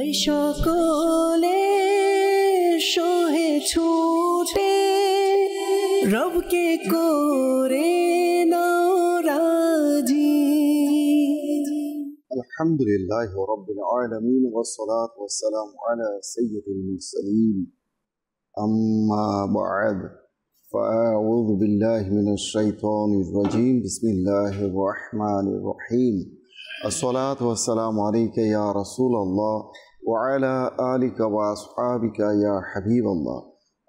I সকলে সোহে ছুটে রবকে করে নাও রাজি। আলহামদুলিল্লাহ রাব্বিল আলামিন ওয়াসসালাতু ওয়াসসালামু আলা সাইয়্যিদিল মুরসালিন আম্মা বা'দ ফাআউযু বিল্লাহি মিনাশ শাইতানির রাজীম বিসমিল্লাহির রহমানির রহিম আসসালাতু ওয়াসসালামু আলাইকা ইয়া রাসূলুল্লাহ ওয়া আলা আলিকা ওয়া আসহাবিকা ইয়া হাবিবাল্লাহ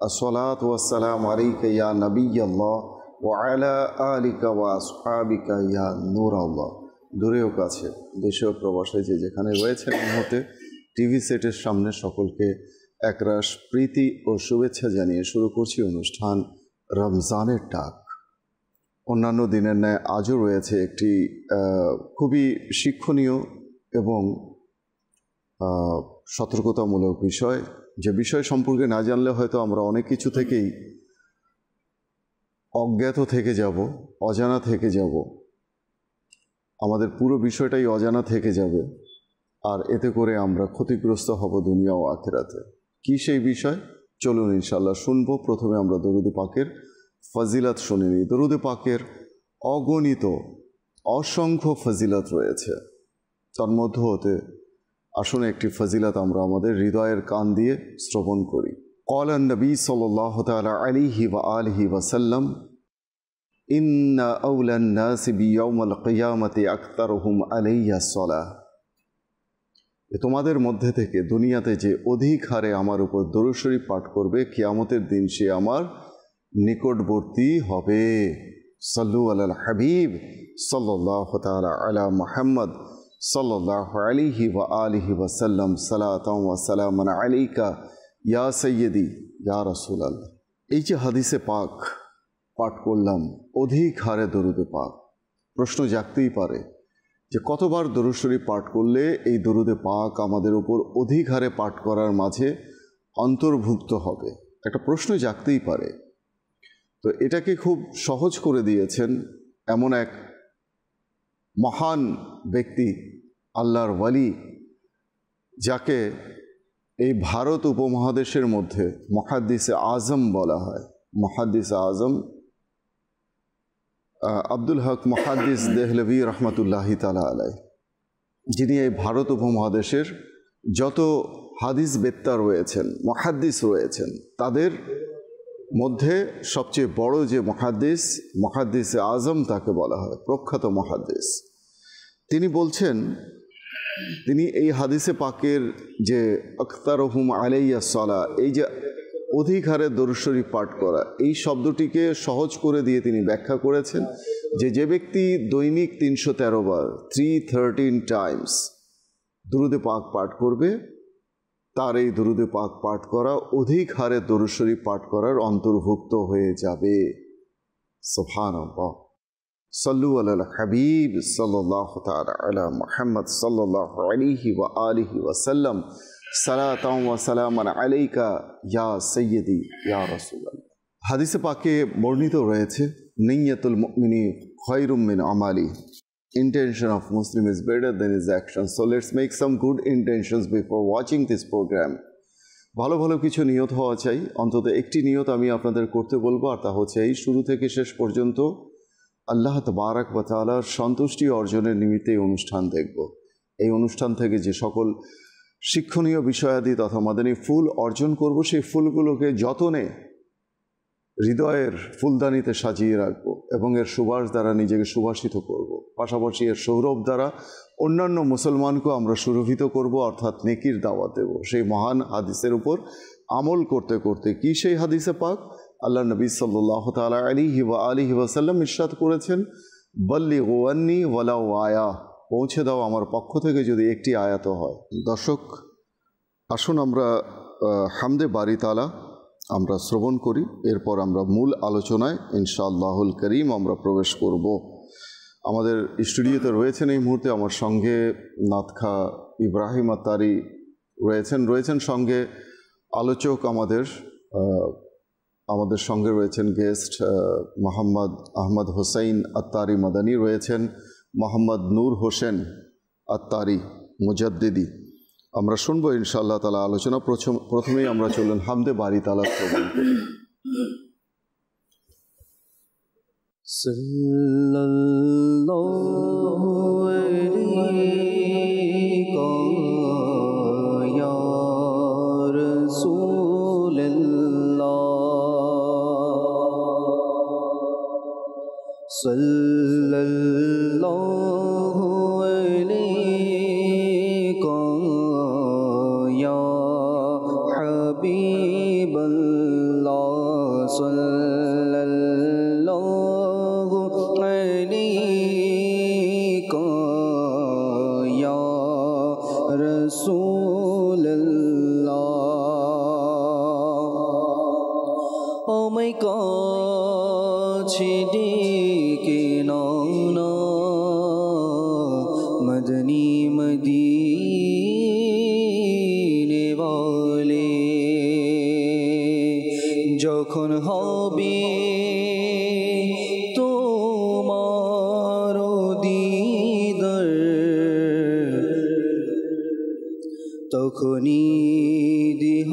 আসসালাতু ওয়াসসালামু আলাইকা ইয়া নবিয়াল্লাহ ওয়া আলা আলিকা ওয়া আসহাবিকা ইয়া নূরাল্লাহ। দূরেও কাছে, দেশেও প্রবাসে যে যেখানে রয়েছেন এই মুহূর্তে টিভি সেটের সামনে সকলকে একরাশ প্রীতি ও শুভেচ্ছা জানিয়ে শুরু করছি অনুষ্ঠান রমজানের ডাক। অন্যান্য দিনের ন্যায় আজও রয়েছে একটি খুবই শিক্ষণীয় এবং সতর্কতামূলক বিষয়, যে বিষয় সম্পর্কে না জানলে হয়তো আমরা অনেক কিছু থেকেই অজ্ঞাত থেকে যাব, অজানা থেকে যাব, আমাদের পুরো বিষয়টাই অজানা থেকে যাবে, আর এতে করে আমরা ক্ষতিগ্রস্ত হব দুনিয়া ও আখিরাতে। কি সেই বিষয়? চলুন ইনশাআল্লাহ শুনবো। প্রথমে আমরা দরুদ পাকের ফজিলত শুনে নিই। দরুদ পাকের অগণিত অসংখ্য ফজিলত রয়েছে, তার মধ্য হতে আসুন একটি ফজিলত আমরা আমাদের হৃদয়ের কান দিয়ে শ্রবণ করি। ক্বালান নবী সাল্লাল্লাহু তাআলা আলাইহি ওয়া আলিহি ওয়া সাল্লাম ইন্না আউলান নাসি বিয়াউমিল কিয়ামতি আকতারুহুম আলাইয়া সলাহ। তোমাদের মধ্যে থেকে দুনিয়াতে যে অধিক হারে আমার উপর দরুদ শরীফ পাঠ করবে, কিয়ামতের দিন সে আমার নিকটবর্তী হবে। সাল্লু আলাল হাবিব সাল্লাল্লাহু তাআলা আলা মুহাম্মদ সাল্লাল্লাহু আলাইহি ওয়া আলিহি ওয়া সাল্লাম সালাতান ওয়া সালামান আলাইকা ইয়া সাইয়্যিদি ইয়া রাসূলুল্লাহ। এই যে হাদিসে পাক পাঠ করলাম, অধিক হারে দরুদে পাক, প্রশ্ন জাগতেই পারে যে কতবার দরুদ শরীফ পাঠ করলে এই দরুদে পাক আমাদের উপর অধিক হারে পাঠ করার মাঝে অন্তর্ভুক্ত হবে, একটা প্রশ্ন জাগতেই পারে। তো এটাকে খুব সহজ করে দিয়েছেন এমন এক মহান ব্যক্তি, আল্লাহর ওয়ালি, যাকে এই ভারত উপমহাদেশের মধ্যে মুহাদ্দিসে আজম বলা হয়। মুহাদ্দিসে আজম আব্দুল হক মুহাদ্দিস দেহলভী রহমতুল্লাহি তাআলা আলাইহি, যিনি এই ভারত উপমহাদেশের যত হাদিস বেত্তা রয়েছেন, মুহাদ্দিস রয়েছেন, তাদের মধ্যে সবচেয়ে বড় যে মুহাদ্দিসে আজম তাকে বলা হয়, প্রখ্যাত মুহাদ্দিস। তিনি বলছেন, তিনি এই হাদিসে পাকের যে আকতারুহুম আলাইয়া সালাহ, এই যে অধিক হারে দরুদ শরীফ পাঠ করা, এই শব্দটিকে সহজ করে দিয়ে তিনি ব্যাখ্যা করেছেন যে ব্যক্তি দৈনিক 313 বার 313 টাইমস দরুদে পাক পাঠ করবে, তার এই দরুদে পাক পাঠ করা অধিক হারে দরুদ শরীফ পাঠ করার অন্তর্ভুক্ত হয়ে যাবে। সুবহানাল্লাহ। সাল্লু আলাল হাবিব সাল্লাল্লাহু তাআলা আলা মুহাম্মদ সাল্লাল্লাহু আলাইহি ওয়া আলিহি ওয়া সাল্লাম সালাতান ওয়া সালামান আলাইকা ইয়া সাইয়্যিদি ইয়া রাসূলুল্লাহ। হাদিসে পাকে বর্ণিত রয়েছে, নিয়্যাতুল মুমিনি খায়রুম মিন আমালি। Intention of Muslim is better than his action. So let's make some good intentions before watching this program. ভালো ভালো কিছু নিয়ত হওয়া চাই। অন্তত একটি নিয়ত আমি আপনাদের করতে বলবো, আর তা হচ্ছে এই শুরু থেকে শেষ পর্যন্ত আল্লাহ তাবারাক ওয়া তাআলার সন্তুষ্টি অর্জনের নিমিত্তে এই অনুষ্ঠান দেখব। এই অনুষ্ঠান থেকে যে সকল শিক্ষণীয় বিষয়াদি তথা মাদানী ফুল অর্জন করব, সেই ফুলগুলোকে যতনে হৃদয়ের ফুলদানিতে সাজিয়ে রাখবো এবং এর সুবাস দ্বারা নিজেকে সুবাসিত করব। পাশাপাশি এর সৌরভ দ্বারা অন্যান্য মুসলমানকেও আমরা সুরভিত করব, অর্থাৎ নেকির দাওয়াত দেব। সেই মহান হাদিসের উপর আমল করতে করতে, কি সেই হাদিসে পাক, আল্লাহ নবী সাল্লাল্লাহু তাআলা আলাইহি ওয়া আলিহি ওয়া সাল্লাম ইরশাদ করেছেন, বাল্লিগু আন্নী ওয়ালাউ আয়া, পৌঁছে দাও আমার পক্ষ থেকে যদি একটি আয়াত হয়। দর্শক, আসুন আমরা হামদে বারি তাআলা আমরা শ্রবণ করি, এরপর আমরা মূল আলোচনায় ইনশাআল্লাহুল করিম আমরা প্রবেশ করব। আমাদের স্টুডিওতে রয়েছেন এই মুহূর্তে আমার সঙ্গে নাতখা ইব্রাহিম আত্তারি রয়েছেন সঙ্গে আলোচক, আমাদের সঙ্গে রয়েছেন গেস্ট মোহাম্মদ আহমদ হোসাইন আত্তারি মাদানী, রয়েছেন মোহাম্মদ নূর হোসেন আত্তারি মুজাদ্দিদি, আমরা শুনবো ইনশাআল্লাহ তাআলা আলোচনা। প্রথমেই আমরা চলুন হামদে বারি তাআলা শ্রবণ করি। সাল্লাল্লাহু আলাইকা ইয়া রাসূলুল্লাহ সাল্লাল্লাহু আলাইকা ইয়া হাবিবাল্লাহ সাল্লাল্লাহু আলাইকা ইয়া রাসূলুল্লাহ ও মাই কাছে ডেকে নাও না মদনী মদিনে ওয়ালে যখন হবে তোমার দিদার তখনই দিহ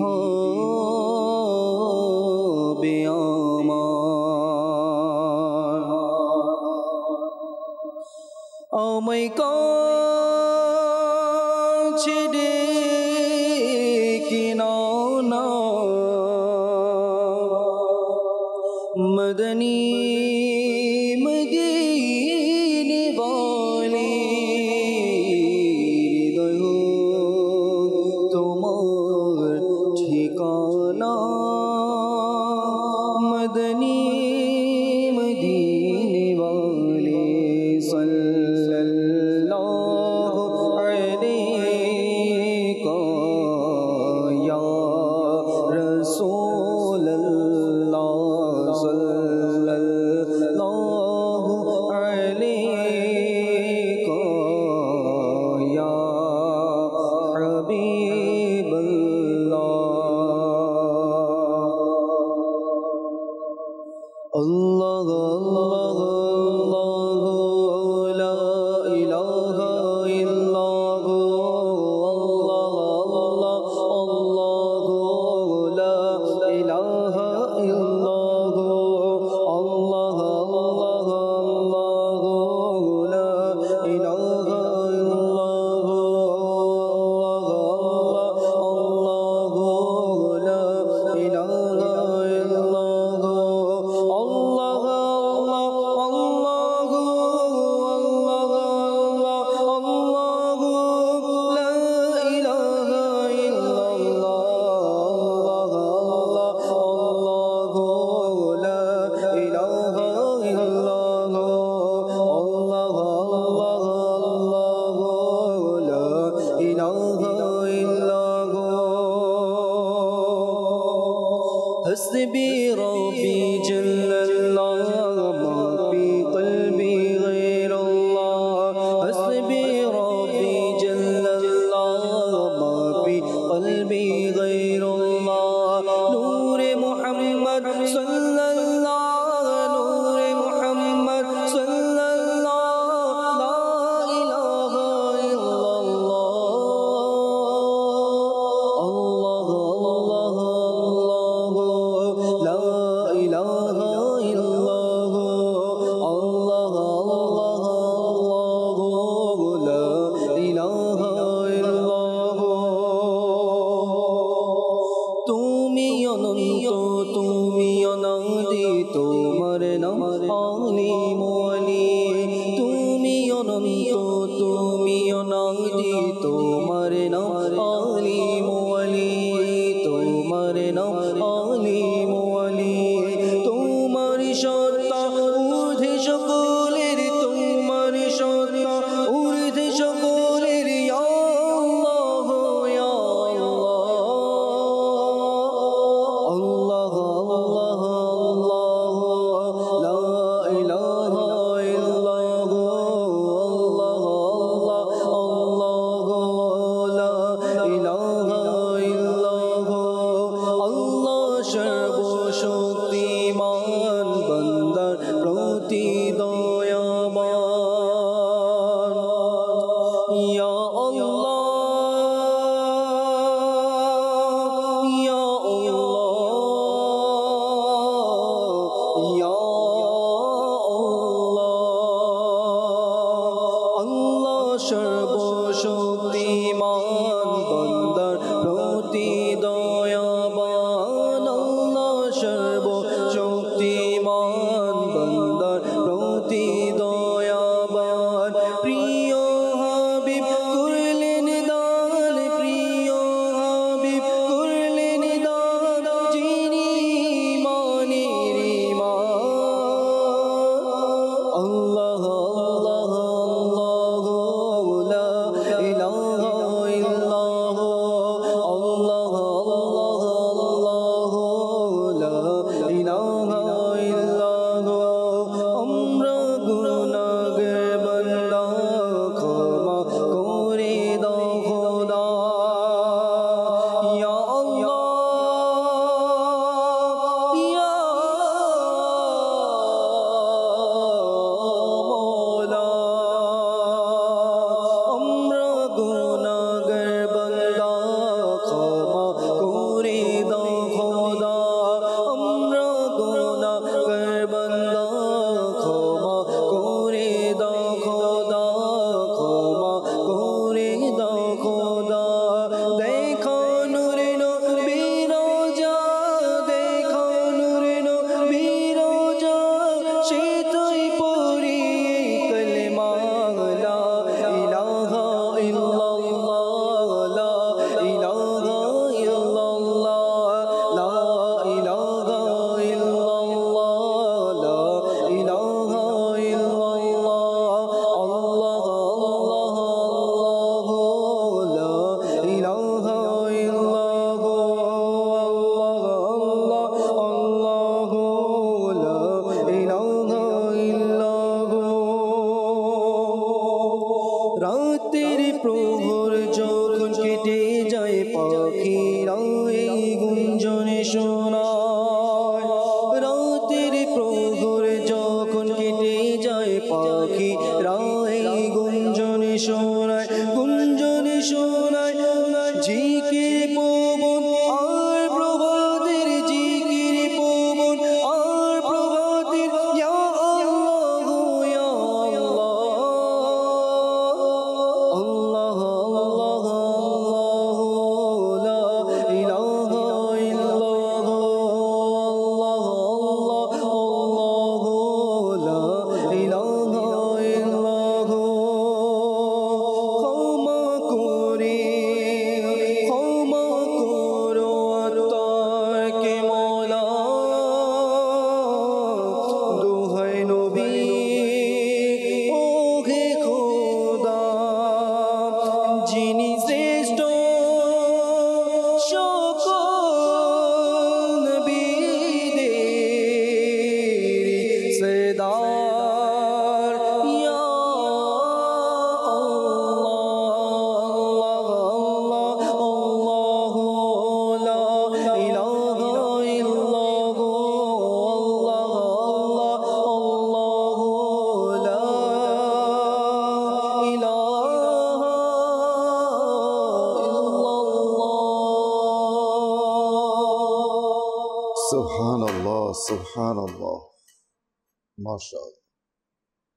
হবে আমার আমায় কাছে ডেকে নাও না মদনী মদিনে ওয়ালে হৃদয় তোমার ঠিকানা মদনী মদিনে ওয়ালে সাল্লাল্লাহু আলাইকা ইয়া রাসূলুল্লাহ সাল্লাল্লাহু আলাইকা ইয়া হাবিবাল্লাহ আল্লাহ আল্লাহ আল্লাহ লা ইলাহা ইল্লাল্লাহ আল্লাহ আল্লাহ আল্লাহ লা ইলাহা ইল্লাল্লাহ আল্লাহ আল্লাহ আল্লাহ লা ইলাহা ইল্লাল্লাহ আল্লাহ লা ইলাহা ইল্লাল্লাহ حسبي ربي جل الله ما في قلبي غير الله حسبي ربي جل الله ما في قلبي غير الله نور محمد صلى الله نور محمد صلى الله لا إله إلا الله الله الله لا إله إلا الله الله الله لا إله إلا الله পাখিরা এই গুঞ্জনে শোনায়, রাতের প্রহর যখন কেটে যায় পাখিরা এই গুঞ্জনে শোনায়, গুঞ্জনে শোনায় জিকির পবন আর প্রভাতের, জিকির পবন আর প্রভাতের, ইয়া আল্লাহ ইয়া আল্লাহ, আল্লাহ আল্লাহ লা ইলাহা ইল্লাল্লাহ, আল্লাহ আল্লাহ লা ইলাহা ইল্লাল্লাহ। ক্ষমা করে ক্ষমা করো আত্মাকে মওলা, দোহাই নবী ওহে খোদা, যিনি শ্রেষ্ঠ সকল নবীদের সরদার, ইয়া আল্লাহ, আল্লাহ লা ইলাহা ইল্লাল্লাহ, আল্লাহ লা ইলাহা ইল্লাল্লাহ। সুবহানাল্লাহ, সুবহানাল্লাহ, মাশাআল্লাহ।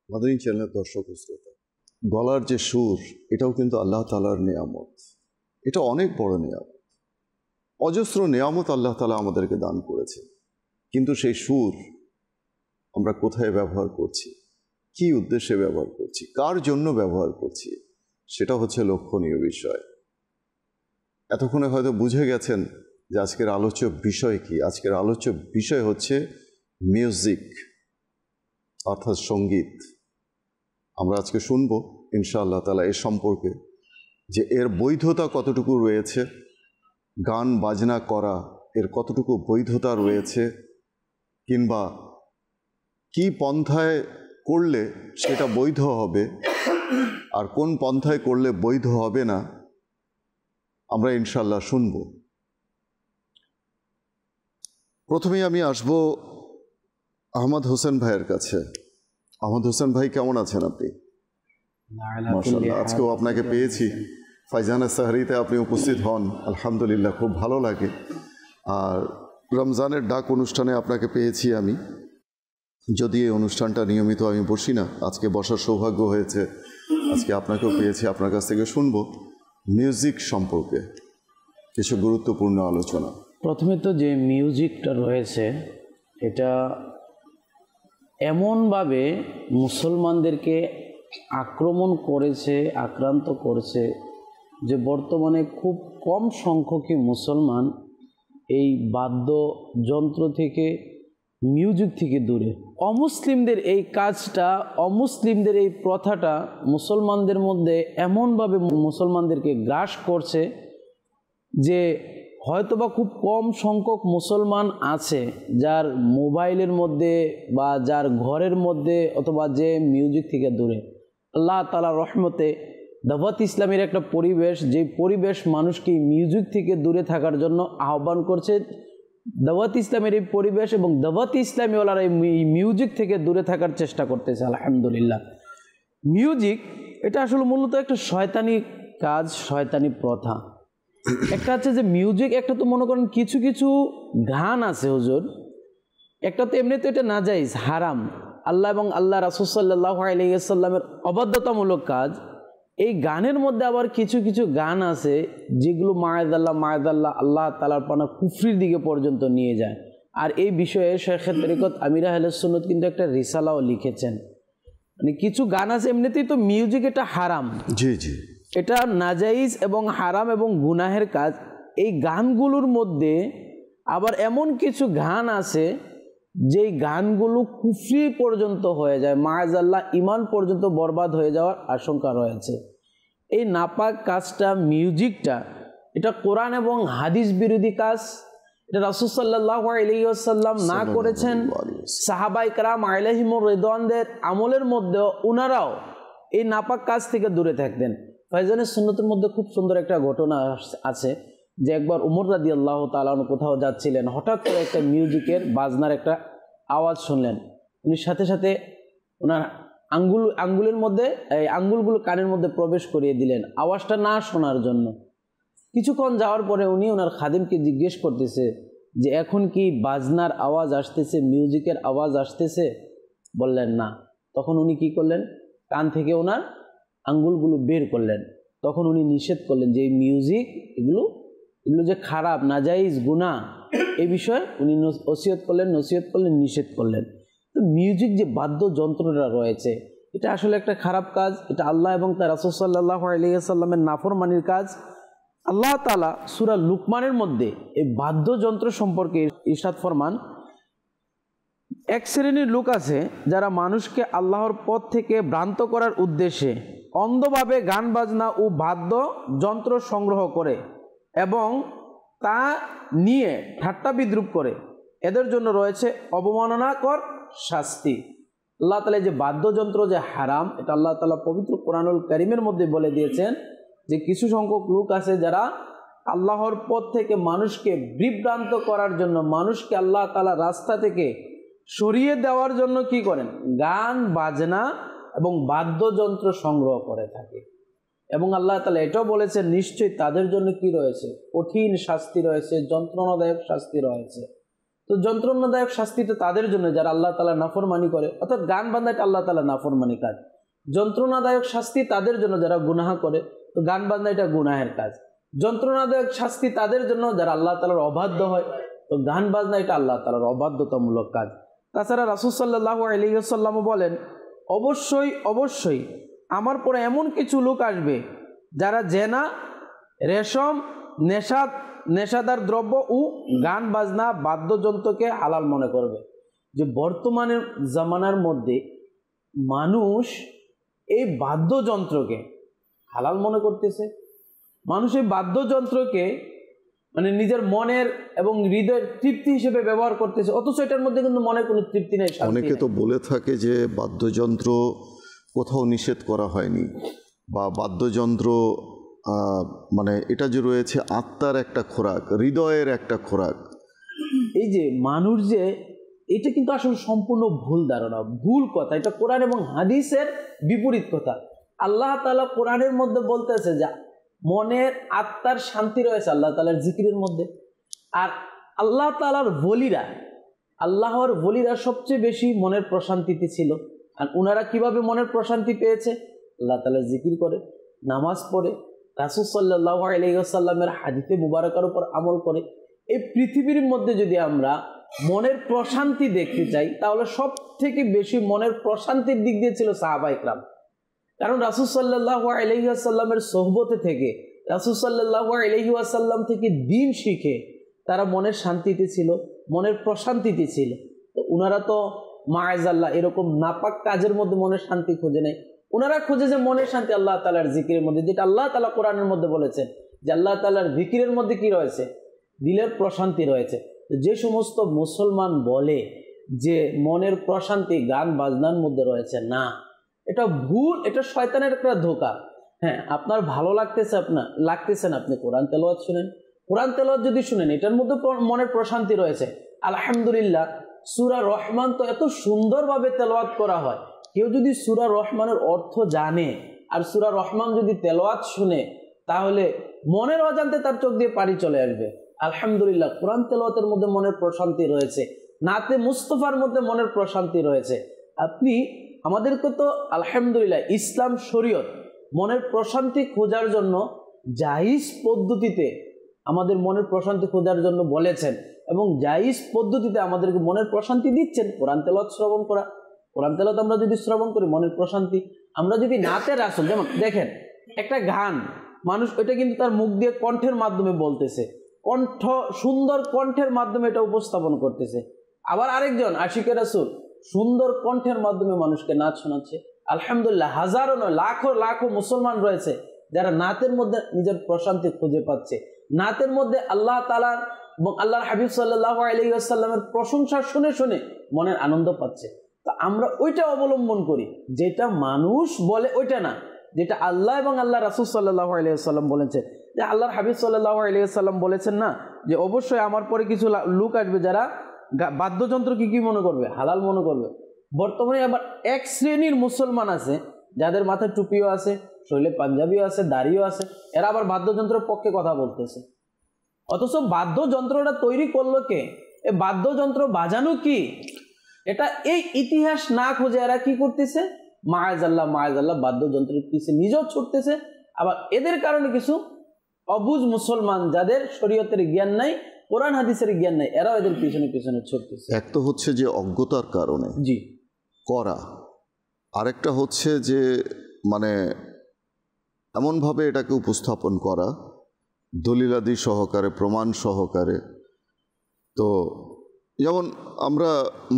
মাদানী চ্যানেলের দর্শক ও শ্রোতা, গলার যে সুর, এটাও কিন্তু আল্লাহ তাআলার নিয়ামত। এটা অনেক বড় নিয়ামত, অজস্র নিয়ামত আল্লাহ তাআলা আমাদেরকে দান করেছে। কিন্তু সেই সুর আমরা কোথায় ব্যবহার করছি, কি উদ্দেশ্যে ব্যবহার করছি, কার জন্য ব্যবহার করছি, সেটা হচ্ছে লক্ষণীয় বিষয়। এতক্ষণে হয়তো বুঝে গেছেন যে আজকের আলোচ্য বিষয় কি। আজকের আলোচ্য বিষয় হচ্ছে মিউজিক, অর্থাৎ সঙ্গীত। আমরা আজকে শুনব ইনশাআল্লাহ তাআলা এর সম্পর্কে, যে এর বৈধতা কতটুকু রয়েছে, গান বাজনা করা এর কতটুকু বৈধতা রয়েছে, কিংবা কি পন্থায় করলে সেটা বৈধ হবে আর কোন পন্থায় করলে বৈধ হবে না, আমরা ইনশাআল্লাহ শুনব। প্রথমেই আমি আসব আহমদ হোসেন ভাইয়ের কাছে। আহমদ হোসেন ভাই, কেমন আছেন আপনি? মাশাআল্লাহ, আজকেও আপনাকে পেয়েছি ফাইজানা সাহরিতে আপনি উপস্থিত হন, আলহামদুলিল্লাহ, খুব ভালো লাগে। আর রমজানের ডাক অনুষ্ঠানে আপনাকে পেয়েছি আমি, যদি এই অনুষ্ঠানটা নিয়মিত আমি বসি না, আজকে বসার সৌভাগ্য হয়েছে। আজকে আপনাকেও পেয়েছি, আপনার কাছ থেকে শুনব মিউজিক সম্পর্কে কিছু গুরুত্বপূর্ণ আলোচনা। প্রথমে তো যে মিউজিকটা রয়েছে, এটা এমনভাবে মুসলমানদেরকে আক্রমণ করেছে, আক্রান্ত করেছে, যে বর্তমানে খুব কম সংখ্যকই মুসলমান এই বাদ্যযন্ত্র থেকে, মিউজিক থেকে দূরে। অমুসলিমদের এই কাজটা, অমুসলিমদের এই প্রথাটা মুসলমানদের মধ্যে এমনভাবে মুসলমানদেরকে গ্রাস করছে যে হয়তোবা খুব কম সংখ্যক মুসলমান আছে যার মোবাইলের মধ্যে বা যার ঘরের মধ্যে অথবা যে মিউজিক থেকে দূরে। আল্লাহ তাআলার রহমতে দাওয়াত ইসলামের একটা পরিবেশ, যে পরিবেশ মানুষকে মিউজিক থেকে দূরে থাকার জন্য আহ্বান করছে। দাওয়াত ইসলামের এই পরিবেশ এবং দাওয়াত ইসলামীওয়ালারা এই মিউজিক থেকে দূরে থাকার চেষ্টা করতেছে, আলহামদুলিল্লাহ। মিউজিক এটা আসলে মূলত একটা শয়তানি কাজ, শয়তানি প্রথা। একটা আছে যে মিউজিক, একটা তো মনে করেন কিছু কিছু গান আছে হুজুর, একটা তো এমনি তো এটা নাজাইজ, হারাম, আল্লাহ এবং আল্লাহ রাসূল সাল্লাল্লাহু আলাইহি ওয়াসাল্লামের অবাধ্যতামূলক কাজ। এই গানের মধ্যে আবার কিছু কিছু গান আছে যেগুলো মায়াদাল্লাহ আল্লাহ তাআলার পানা কুফরির দিকে পর্যন্ত নিয়ে যায়। আর এই বিষয়ে শাইখে তরিকত আমির আহলে সুন্নাত কিন্তু একটা রিসালাও লিখেছেন। মানে কিছু গান আছে এমনিতেই তো মিউজিক এটা হারাম, জি জি, এটা নাজাইজ এবং হারাম এবং গুনাহের কাজ। এই গানগুলোর মধ্যে আবার এমন কিছু গান আছে যেই গানগুলো কুফরি পর্যন্ত হয়ে যায়, মাআযাল্লাহ ঈমান পর্যন্ত বরবাদ হয়ে যাওয়ার আশঙ্কা রয়েছে। এই নাপাক কাজটা, মিউজিকটা, এটা কোরআন এবং হাদিস বিরোধী কাজ। এটা রাসূল সাল্লাল্লাহু আলাইহি ওয়াসাল্লাম না করেছেন, সাহাবায়ে কেরাম আলাইহিমুর রিদওয়ানদের আমলের মধ্যে ওনারাও এই নাপাক কাজ থেকে দূরে থাকতেন। ফাইজানের সুন্নতের মধ্যে খুব সুন্দর একটা ঘটনা আছে। যে একবার উমর রাদিয়াল্লাহু তাআলা আনহু কোথাও যাচ্ছিলেন, হঠাৎ করে একটা মিউজিকের বাজনার একটা আওয়াজ শুনলেন। উনি সাথে সাথে ওনার আঙ্গুলের মধ্যে আঙ্গুলগুলো কানের মধ্যে প্রবেশ করিয়ে দিলেন আওয়াজটা না শোনার জন্য। কিছুক্ষণ যাওয়ার পরে উনি ওনার খাদিমকে জিজ্ঞেস করতেছে যে এখন কি বাজনার আওয়াজ আসতেছে, মিউজিকের আওয়াজ আসতেছে? বললেন না। তখন উনি কি করলেন, কান থেকে ওনার আঙ্গুলগুলো বের করলেন। তখন উনি নিষেধ করলেন যে এই মিউজিক এগুলো যে খারাপ, নাজাইজ, গুনাহ, এই বিষয়ে উনি নসিহত করলেন, নিষেধ করলেন। তো মিউজিক যে বাদ্যযন্ত্রটা রয়েছে এটা আসলে একটা খারাপ কাজ, এটা আল্লাহ এবং তার রাসূল সাল্লাল্লাহু আলাইহি ওয়াসাল্লামের নাফরমানির কাজ। আল্লাহ তাআলা সূরা লুকমানের মধ্যে এই বাদ্যযন্ত্র সম্পর্কে ইরশাদ ফরমান, এক শ্রেণীর লোক আছে যারা মানুষকে আল্লাহর পথ থেকে ভ্রান্ত করার উদ্দেশ্যে অন্ধভাবে গান বাজনা ও বাদ্যযন্ত্র সংগ্রহ করে এবং তা নিয়ে ঠাট্টা বিদ্রুপ করে। এদের জন্য রয়েছে অবমাননাকর শাস্তি। আল্লাহ তাআলা যে বাদ্যযন্ত্র যে হারাম, এটা আল্লাহ তাআলা পবিত্র কোরআনুল কারীমের মধ্যে বলে দিয়েছেন যে কিছু সংখ্যক লোক আছে যারা আল্লাহর পথ থেকে মানুষকে বিভ্রান্ত করার জন্য, মানুষকে আল্লাহ তাআলা রাস্তা থেকে সরিয়ে দেওয়ার জন্য কি করেন, গান বাজনা এবং বাদ্যযন্ত্র সংগ্রহ করে থাকে। এবং আল্লাহ তাআলা এটাও বলেছেন নিশ্চয়ই তাদের জন্য কি রয়েছে, কঠিন শাস্তি রয়েছে, যন্ত্রণাদায়ক শাস্তি রয়েছে। তো যন্ত্রণাদায়ক শাস্তি তো তাদের জন্য যারা আল্লাহ তাআলা নাফরমানি করে, অর্থাৎ গান বাজনাটা আল্লাহ তাআলা নাফরমানি কাজ। যন্ত্রণাদায়ক শাস্তি তাদের জন্য যারা গুনাহ করে, তো গান বাজনা এটা গুনাহের কাজ। যন্ত্রণাদায়ক শাস্তি তাদের জন্য যারা আল্লাহ তাআলার অবাধ্য হয়, তো গান বাজনা এটা আল্লাহ তাআলার অবাধ্যতামূলক কাজ। তাছাড়া রাসূল সাল্লাল্লাহু আলাইহি ওয়াসাল্লাম বলেন, অবশ্যই অবশ্যই আমার পরে এমন কিছু লোক আসবে যারা জেনা, রেশম, নেশাদার দ্রব্য ও গান বাজনা বাদ্যযন্ত্রকে হালাল মনে করবে। যে বর্তমানের জামানার মধ্যে মানুষ এই বাদ্যযন্ত্রকে হালাল মনে করতেছে। মানুষ এই বাদ্যযন্ত্রকে মানে নিজের মনের এবং হৃদয়ের তৃপ্তি হিসেবে ব্যবহার করতেছে, অথচ এটার মধ্যে কিন্তু মনের কোনো তৃপ্তি নেই। অনেকে তো বলে থাকে যে বাদ্যযন্ত্র কোথাও নিষেধ করা হয়নি, বা বাদ্যযন্ত্র মানে এটা যে রয়েছে আত্মার একটা খোরাক, হৃদয়ের একটা খোরাক। এই যে মানুষ যে এটা কিন্তু আসলে সম্পূর্ণ ভুল ধারণা, ভুল কথা। এটা কোরআন এবং হাদিসের বিপরীত কথা। আল্লাহ তাআলা কোরআনের মধ্যে বলতেছে যে মনের আত্মার শান্তি রয়েছে আল্লাহ তাআলার জিকিরের মধ্যে। আর আল্লাহ তাআলার আল্লাহর ওলিরা সবচেয়ে বেশি মনের প্রশান্তিতে ছিল। আর ওনারা কিভাবে মনের প্রশান্তি পেয়েছে? আল্লাহ তাআলার জিকির করে, নামাজ পড়ে, রাসূল সাল্লাল্লাহু আলাইহি ওয়াসাল্লামের হাদিসে মুবারাকার উপর আমল করে। এই পৃথিবীর মধ্যে যদি আমরা মনের প্রশান্তি দেখতে চাই, তাহলে সব থেকে বেশি মনের প্রশান্তির দিক দিয়ে ছিল সাহাবা ইকরাম। কারণ রাসূল সাল্লাল্লাহু আলাইহি ওয়াসাল্লামের সোহবতে থেকে, রাসূল সাল্লাল্লাহু আলাইহি ওয়াসাল্লাম থেকে দিন শিখে তারা মনের শান্তিতে ছিল, মনের প্রশান্তিতে ছিল। তো ওনারা তো মাআযাল্লাহ এরকম নাপাক কাজের মধ্যে মনের শান্তি খুঁজে নেয়। ওনারা খুঁজে যে মনের শান্তি আল্লাহ তাআলার জিকিরের মধ্যে, যেটা আল্লাহ তাআলা কোরআনের মধ্যে বলেছেন যে আল্লাহ তাআলার জিকিরের মধ্যে কি রয়েছে, দিলের প্রশান্তি রয়েছে। যে সমস্ত মুসলমান বলে যে মনের প্রশান্তি গান বাজনার মধ্যে রয়েছে, না, এটা ভুল, এটা শয়তানের একটা ধোঁকা। হ্যাঁ, আপনার ভালো লাগতেছে না, আপনি কোরআন তেলাওয়াত শুনেন। কোরআন তেলাওয়াত যদি শুনেন, এটার মধ্যে মনের প্রশান্তি রয়েছে। আলহামদুলিল্লাহ, সূরা রহমান তো এত সুন্দরভাবে তেলাওয়াত করা হয়। কেউ যদি সূরা রহমানের অর্থ জানে আর সূরা রহমান যদি তেলাওয়াত শুনে, তাহলে মনের অজান্তে তার চোখ দিয়ে পানি চলে আসবে। আলহামদুলিল্লাহ, কোরআন তেলাওয়াতের মধ্যে মনের প্রশান্তি রয়েছে, নাতে মুস্তফার মধ্যে মনের প্রশান্তি রয়েছে। আমাদেরকে তো আলহামদুলিল্লাহ ইসলাম শরীয়ত মনের প্রশান্তি খোঁজার জন্য জায়েজ পদ্ধতিতে আমাদের মনের প্রশান্তি খোঁজার জন্য বলেছেন, এবং জায়েজ পদ্ধতিতে আমাদেরকে মনের প্রশান্তি দিচ্ছেন। কোরআন তেলাওয়াত শ্রবণ করা, কোরআন তেলাওয়াত আমরা যদি শ্রবণ করি মনের প্রশান্তি। আমরা যদি নাতে রাসূল, যেমন দেখেন একটা গান, মানুষ এটা কিন্তু তার মুখ দিয়ে কণ্ঠের মাধ্যমে বলতেছে, সুন্দর কণ্ঠের মাধ্যমে এটা উপস্থাপন করতেছে। আবার আরেকজন আশিকে রাসূল সুন্দর কণ্ঠের মাধ্যমে মানুষকে নাচ শোনাচ্ছে। আলহামদুলিল্লাহ, হাজারো নয় লাখো লাখো মুসলমান রয়েছে যারা নাতের মধ্যে নিজের প্রশান্তি খুঁজে পাচ্ছে। নাতের মধ্যে আল্লাহ তাআলার এবং আল্লাহর হাবিব সাল্লাল্লাহু আলাইহি ওয়াসাল্লামের প্রশংসা শুনে শুনে মনের আনন্দ পাচ্ছে। তো আমরা ওইটা অবলম্বন করি, যেটা মানুষ বলে ওইটা না, যেটা আল্লাহ এবং আল্লাহ রাসূল সাল্লাল্লাহু আলাইহি ওয়াসাল্লাম বলেছেন। যে আল্লাহর হাবিব সাল্লাল্লাহু আলাইহি ওয়াসাল্লাম বলেছেন না যে অবশ্যই আমার পরে কিছু লোক আসবে যারা বাদ্যযন্ত্রকে কি মনে করবে, হালাল মনে করবে। বর্তমানে আবার এক শ্রেণীর মুসলমান আছে যাদের মাথায় টুপিও আছে, শরীরে পাঞ্জাবিও আছে, দাড়িও আছে, এরা আবার বাদ্যযন্ত্রের পক্ষে কথা বলতেছে। অথচ বাদ্যযন্ত্রটা তৈরি করলো কে? এ বাদ্যযন্ত্র বাজানো কি, এটা এই ইতিহাস না খুঁজে এরা কি করতেছে, মায়াজাল্লাহ বাদ্যযন্ত্রের পিছনে নিজেও ছুটতেছে। আবার এদের কারণে কিছু অবুঝ মুসলমান যাদের শরীয়তের জ্ঞান নাই, কোরআন হাদিসের জ্ঞান নাই, এরাও এদের পিছনে পিছনে ছুটতেছে। এক তো হচ্ছে যে অজ্ঞতার কারণে জি করা, আরেকটা হচ্ছে যে মানে এমনভাবে এটাকে উপস্থাপন করা দলিলাদি সহকারে, প্রমাণ সহকারে। তো যেমন আমরা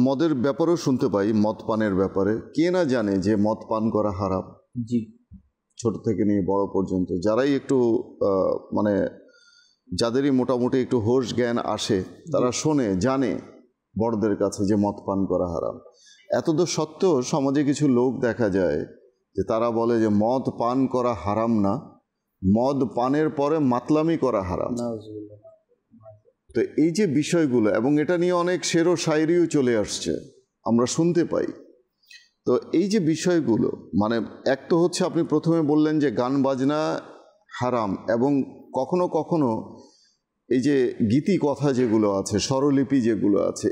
মদের ব্যাপারেও শুনতে পাই, মদ পানের ব্যাপারে কে না জানে যে মদ পান করা হারাম। জি, ছোট থেকে নিয়ে বড় পর্যন্ত যারাই একটু মানে যাদেরই মোটামুটি একটু হোশ জ্ঞান আসে তারা শোনে, জানে বড়দের কাছে যে মদ পান করা হারাম। এতদ সত্ত্বেও সমাজে কিছু লোক দেখা যায় যে তারা বলে যে মদ পান করা হারাম না, মদ পানের পরে মাতলামি করা হারাম। তো এই যে বিষয়গুলো, এবং এটা নিয়ে অনেক শের ও শায়রিও চলে আসছে, আমরা শুনতে পাই। তো এই যে বিষয়গুলো মানে এক তো হচ্ছে আপনি প্রথমে বললেন যে গান বাজনা হারাম, এবং কখনো কখনো এই যে গীতি কথা যেগুলো আছে, স্বরলিপি যেগুলো আছে,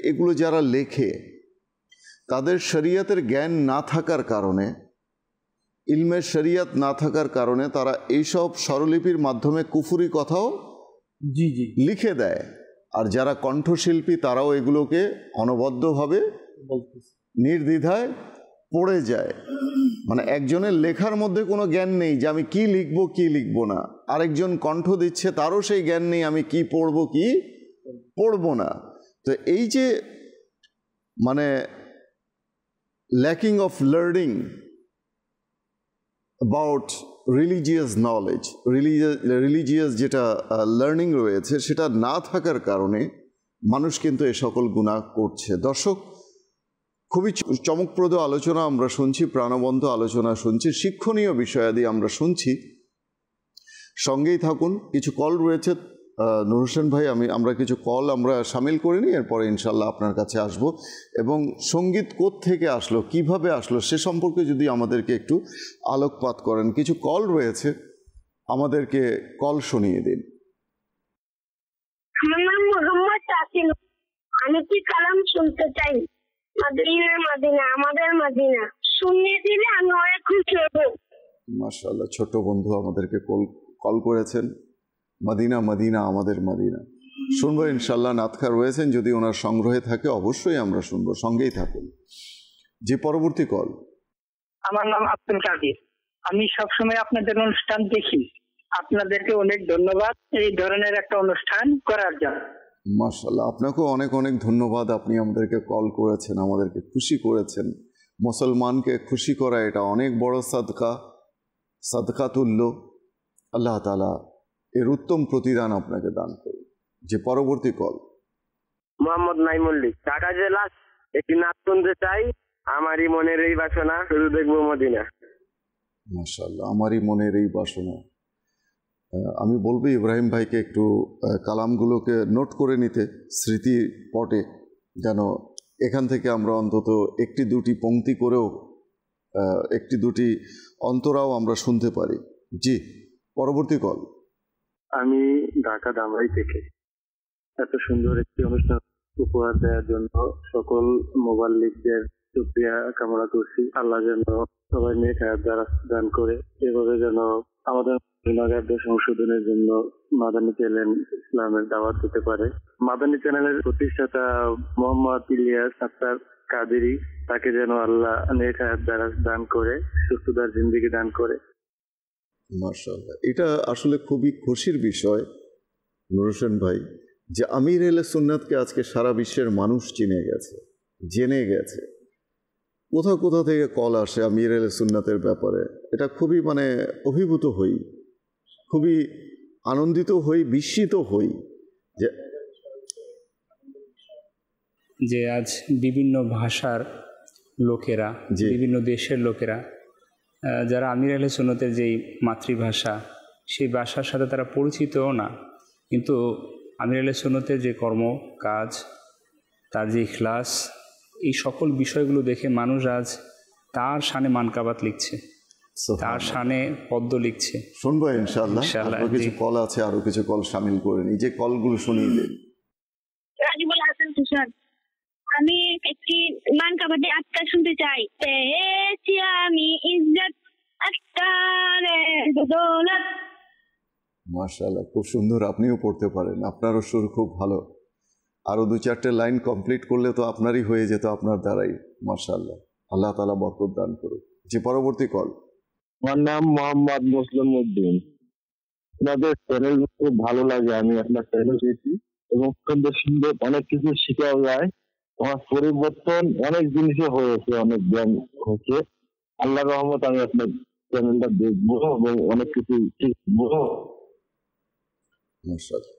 এগুলো যারা লেখে তাদের শরিয়তের জ্ঞান না থাকার কারণে, ইলমে শরিয়ত না থাকার কারণে তারা এইসব স্বরলিপির মাধ্যমে কুফুরি কথাও জি জি লিখে দেয়। আর যারা কণ্ঠশিল্পী তারাও এগুলোকে অনবদ্যভাবে নির্দ্বিধায় পড়ে যায়। মানে একজনের লেখার মধ্যে কোনো জ্ঞান নেই যে আমি কি লিখবো কি লিখবো না, আরেকজন কণ্ঠ দিচ্ছে তারও সেই জ্ঞান নেই আমি কি পড়বো কি পড়বো না। তো এই যে মানে lacking of learning about religious knowledge, religious যেটা লার্নিং রয়েছে সেটা না থাকার কারণে মানুষ কিন্তু এ সকল গুনাহ করছে। দর্শক, খুবই চমকপ্রদ আলোচনা আমরা শুনছি, প্রাণবন্ত আলোচনা শুনছি, শিক্ষণীয় বিষয়াদি আমরা শুনছি। সঙ্গেই থাকুন। কিছু কল রয়েছে নূর হোসেন ভাই, আমরা কিছু কল আমরা সামিল করে নিই, এরপরে ইনশাল্লাহ আপনার কাছে আসব। এবং সঙ্গীত কোত্থেকে আসলো, কিভাবে আসলো সে সম্পর্কে যদি আমাদেরকে একটু আলোকপাত করেন। কিছু কল রয়েছে, আমাদেরকে কল শুনিয়ে দিন। আমার নাম মোহাম্মদ তাসিম। আমি কি কালাম শুনতে চাই? মদিনা আমাদের মদিনা শুনিয়ে দিলে আমি অনেক খুশি হব। মাশাআল্লাহ, ছোট বন্ধু আমাদেরকে কল করেছেন। মদিনা মদিনা আমাদের মদিনা শুনবো ইনশাল্লাহ। নাতখা রয়েছেন, যদি ওনার সংগ্রহে থাকে অবশ্যই আমরা শুনবো, সঙ্গেই থাকুন। যে পরবর্তী কল। আমার নাম আব্দুল কাদির। আমি সবসময় আপনাদের অনুষ্ঠান দেখি। আপনাদেরকে অনেক ধন্যবাদ এই ধরনের একটা অনুষ্ঠান করার জন্য। মাশাআল্লাহ, আপনাকেও অনেক অনেক ধন্যবাদ। আপনি আমাদেরকে কল করেছেন, আমাদেরকে খুশি করেছেন। মুসলমানকে খুশি করা এটা অনেক বড় সাদকা, সাদকা তুল্য। আল্লাহ তাআলা এর উত্তম প্রতিদান আপনাকে দান করুন। যে পরবর্তী কল। মোহাম্মদ নাইমুল্লিক, ঢাকা জেলা। একটি নাচ শুনতে চাই, আমারই মনের এই বাসনা, শুধু দেখবো মদিনা। মাশাআল্লাহ, আমারই মনের এই বাসনা। আমি বলবো ইব্রাহিম ভাইকে একটু কালামগুলোকে নোট করে নিতে স্মৃতি পটে, যেন এখান থেকে আমরা অন্তত একটি দুটি পংক্তি করেও একটি দুটি অন্তরাও আমরা শুনতে পারি। জি, পরবর্তী কল। আমি ঢাকা ধামরাই থেকে। এত সুন্দর একটি অনুষ্ঠান উপহার দেওয়ার জন্য সকল মোবাল্লিকদের শুকরিয়া কামনা করছি। আল্লাহ যেন সবাই নেক হায়াত দান করে, এভাবে যেন আমাদের সংশোধনের জন্য মাদানী চ্যানেল ইসলামের দাওয়াত দিতে পারে। মাদানী চ্যানেলের প্রতিষ্ঠাতা মোহাম্মদ ইলিয়াস আক্তার কাদেরী, তাকে যেন আল্লাহ নেক হায়াত দান করে, সুস্থতার জিন্দেগি দান করে। মাশাআল্লাহ, এটা আসলে খুবই খুশির বিষয় নূর হোসেন ভাই, যে আমির আহলে সুন্নাতকে আজকে সারা বিশ্বের মানুষ চিনে গেছে, জেনে গেছে। কোথাও কোথাও থেকে কল আসে আমির আহলে সুন্নাতের ব্যাপারে। এটা খুবই মানে অভিভূত হই, খুবই আনন্দিত হই, বিস্মিত হই যে আজ বিভিন্ন ভাষার লোকেরা, বিভিন্ন দেশের লোকেরা যারা আমির আহলে সুন্নাতের যেই মাতৃভাষা সেই ভাষার সাথে তারা পরিচিতও না, কিন্তু আমির আহলে সুন্নতের যে কর্ম কাজ, তার যে ইখলাস, এই সকল বিষয়গুলো দেখে মানুষ আজ তার শানে মানকাবাত লিখছে, তার শানে পদ্ম লিখছে। শুনবো ইনশাআল্লাহ। আরো কিছু কল আছে, আরো কিছু কল শামিল করে নি, যে কলগুলো শুনিয়ে দিন। রাজিবুল হাসান তুষার, আমি একটি মানকাবাতে আত্মা শুনতে চাই। পেয়েছি আমি ইজ্জত আত্মারে দৌলত। মাশাআল্লাহ, খুব সুন্দর, আপনিও পড়তে পারেন, আপনারও সুর খুব ভালো। আরো 2-4টে লাইন কমপ্লিট করলে তো আপনারই হয়ে যেত আপনার দ্বারাই। মাশাআল্লাহ, আল্লাহ তাআলা বরকত দান করুন। যে পরবর্তী কল। আমার নাম মোহাম্মদ মুসলিম উদ্দিন। আপনাদের চ্যানেল খুব ভালো লাগে, আমি আপনার চ্যানেল দেখি এবং সুন্দর সুন্দর অনেক কিছু শেখা যায়। আমার পরিবর্তন অনেক জিনিসে হয়েছে, অনেক জ্ঞান হয়েছে। আল্লাহর রহমত, আমি আপনার চ্যানেলটা দেখবো এবং অনেক কিছু শিখবো। মাশাআল্লাহ।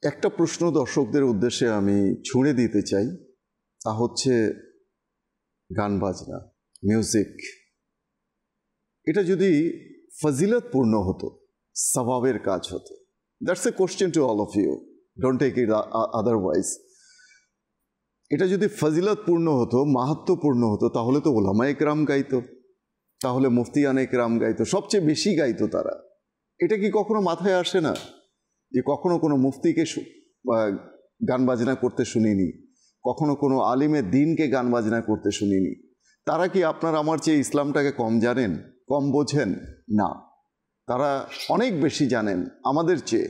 একটা প্রশ্ন দর্শকদের উদ্দেশ্যে আমি ছুঁড়ে দিতে চাই, তা হচ্ছে গান বাজনা, মিউজিক, এটা যদি ফজিলতপূর্ণ হতো, সওয়াবের কাজ হতো, that's a question to all of you, don't take it otherwise. এটা যদি ফজিলতপূর্ণ হতো, মাহাত্ম্যপূর্ণ হতো, তাহলে তো ওলামা একরাম গাইতো, তাহলে মুফতিয়ান একরাম গাইতো, সবচেয়ে বেশি গাইতো তারা। এটা কি কখনো মাথায় আসে না যে কখনো কোনো মুফতিকে গান বাজনা করতে শুনিনি, কখনো কোনো আলিমের দিনকে গান বাজনা করতে শুনিনি? তারা কি আপনার আমার চেয়ে ইসলামটাকে কম জানেন, কম বোঝেন? না, তারা অনেক বেশি জানেন আমাদের চেয়ে।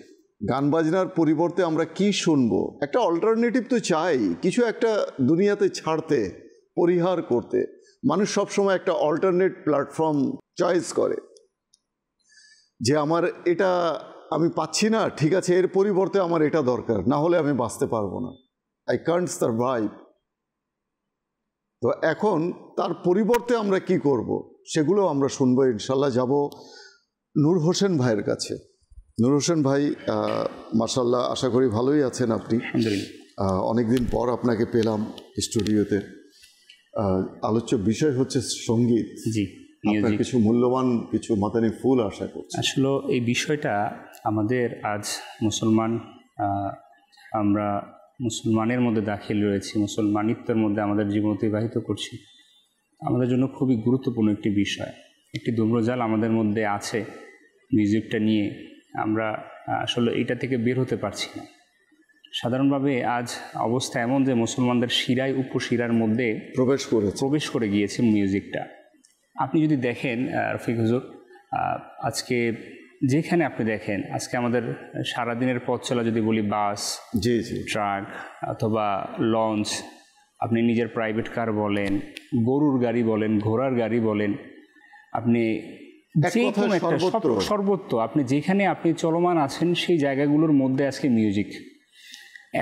গান বাজনার পরিবর্তে আমরা কি শুনবো? একটা অল্টারনেটিভ তো চাই, কিছু একটা দুনিয়াতে ছাড়তে, পরিহার করতে। মানুষ সবসময় একটা অল্টারনেট প্ল্যাটফর্ম চয়েস করে, যে আমার এটা আমি পাচ্ছি না, ঠিক আছে, এর পরিবর্তে আমার এটা দরকার, না হলে আমি বাঁচতে পারবো না, আই কান্ট সারভাইভ। তো এখন তার পরিবর্তে আমরা কি করব, সেগুলো আমরা শুনবো ইনশাল্লাহ। যাব নূর হোসেন ভাইয়ের কাছে। নূর হোসেন ভাই, মাশাআল্লাহ, আশা করি ভালোই আছেন আপনি। অনেকদিন পর আপনাকে পেলাম স্টুডিওতে। আলোচ্য বিষয় হচ্ছে সঙ্গীত। জি, আপনার কিছু মূল্যবান কিছু মাদানী ফুল আশা করছি। আসলে এই বিষয়টা আমাদের আজ মুসলমান, আমরা মুসলমানের মধ্যে দাখিল রয়েছি, মুসলমানিত্বের মধ্যে আমাদের জীবন অতিবাহিত করছি, আমাদের জন্য খুবই গুরুত্বপূর্ণ একটি বিষয়। একটি ধূম্রজাল আমাদের মধ্যে আছে মিউজিকটা নিয়ে, আমরা আসলে এটা থেকে বের হতে পারছি না। সাধারণভাবে আজ অবস্থা এমন যে মুসলমানদের শিরায় উপশিরার মধ্যে প্রবেশ করে গিয়েছে মিউজিকটা। আপনি যদি দেখেন রফিক হুজুর, আজকে যেখানে আপনি দেখেন, আজকে আমাদের সারাদিনের পথ চলা যদি বলি, বাস, ট্রাক অথবা লঞ্চ, আপনি নিজের প্রাইভেট কার বলেন, গরুর গাড়ি বলেন, ঘোড়ার গাড়ি বলেন, আপনি যে কোনো একটা সর্বত্র আপনি যেখানে আপনি চলমান আছেন সেই জায়গাগুলোর মধ্যে আজকে মিউজিক।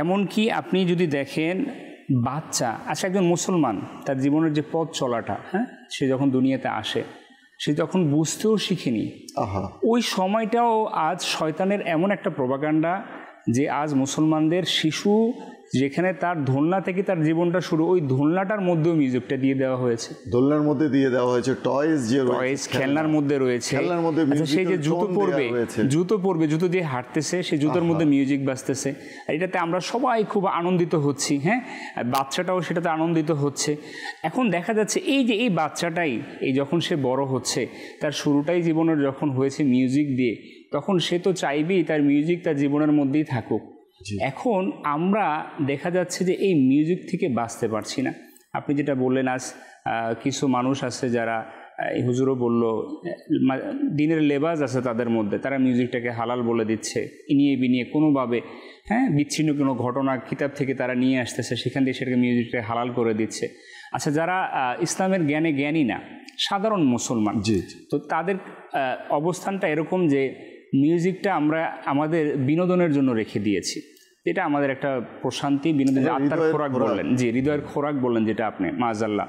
এমনকি আপনি যদি দেখেন বাচ্চা, আচ্ছা একজন মুসলমান তার জীবনের যে পথ চলাটা, হ্যাঁ, সে যখন দুনিয়াতে আসে, সে তখন বুঝতেও শিখেনি। ওই সময়টাও আজ শয়তানের এমন একটা প্রোপাগান্ডা যে আজ মুসলমানদের শিশু যেখানে তার দোলনা থেকে তার জীবনটা শুরু, ওই দোলনাটার মধ্যেও মিউজিকটা দিয়ে দেওয়া হয়েছে, দোলনার মধ্যে দিয়ে দেওয়া হয়েছে, টয়েস খেলনার মধ্যে রয়েছে। সেই যে জুতো পরবে, জুতো দিয়ে হাঁটতেছে, সেই জুতোর মধ্যে মিউজিক বাজতেছে। এটাতে আমরা সবাই খুব আনন্দিত হচ্ছি, হ্যাঁ, বাচ্চাটাও সেটাতে আনন্দিত হচ্ছে। এখন দেখা যাচ্ছে এই যে এই বাচ্চাটাই এই যখন সে বড় হচ্ছে, তার শুরুটাই জীবনের যখন হয়েছে মিউজিক দিয়ে, তখন সে তো চাইবেই তার মিউজিক তার জীবনের মধ্যেই থাকুক। এখন আমরা দেখা যাচ্ছে যে এই মিউজিক থেকে বাঁচতে পারছি না। আপনি যেটা বললেন, আজ কিছু মানুষ আছে যারা, হুজুরও বলল, দিনের লেবাস আছে তাদের মধ্যে, তারা মিউজিকটাকে হালাল বলে দিচ্ছে, ইনিয়ে বিনিয়ে কোনোভাবে, হ্যাঁ, বিচ্ছিন্ন কোনো ঘটনা কিতাব থেকে তারা নিয়ে আসতেছে, সেখান থেকে সেটাকে মিউজিকটাকে হালাল করে দিচ্ছে। আচ্ছা, যারা ইসলামের জ্ঞানী না, সাধারণ মুসলমান, তো তাদের অবস্থানটা এরকম যে মিউজিকটা আমরা আমাদের বিনোদনের জন্য রেখে দিয়েছি, যেটা আমাদের একটা প্রশান্তি, বিনোদন, আত্মার খোরাক বললেন, যে হৃদয়ের খোরাক বললেন যেটা আপনি, মাজাল্লাহ,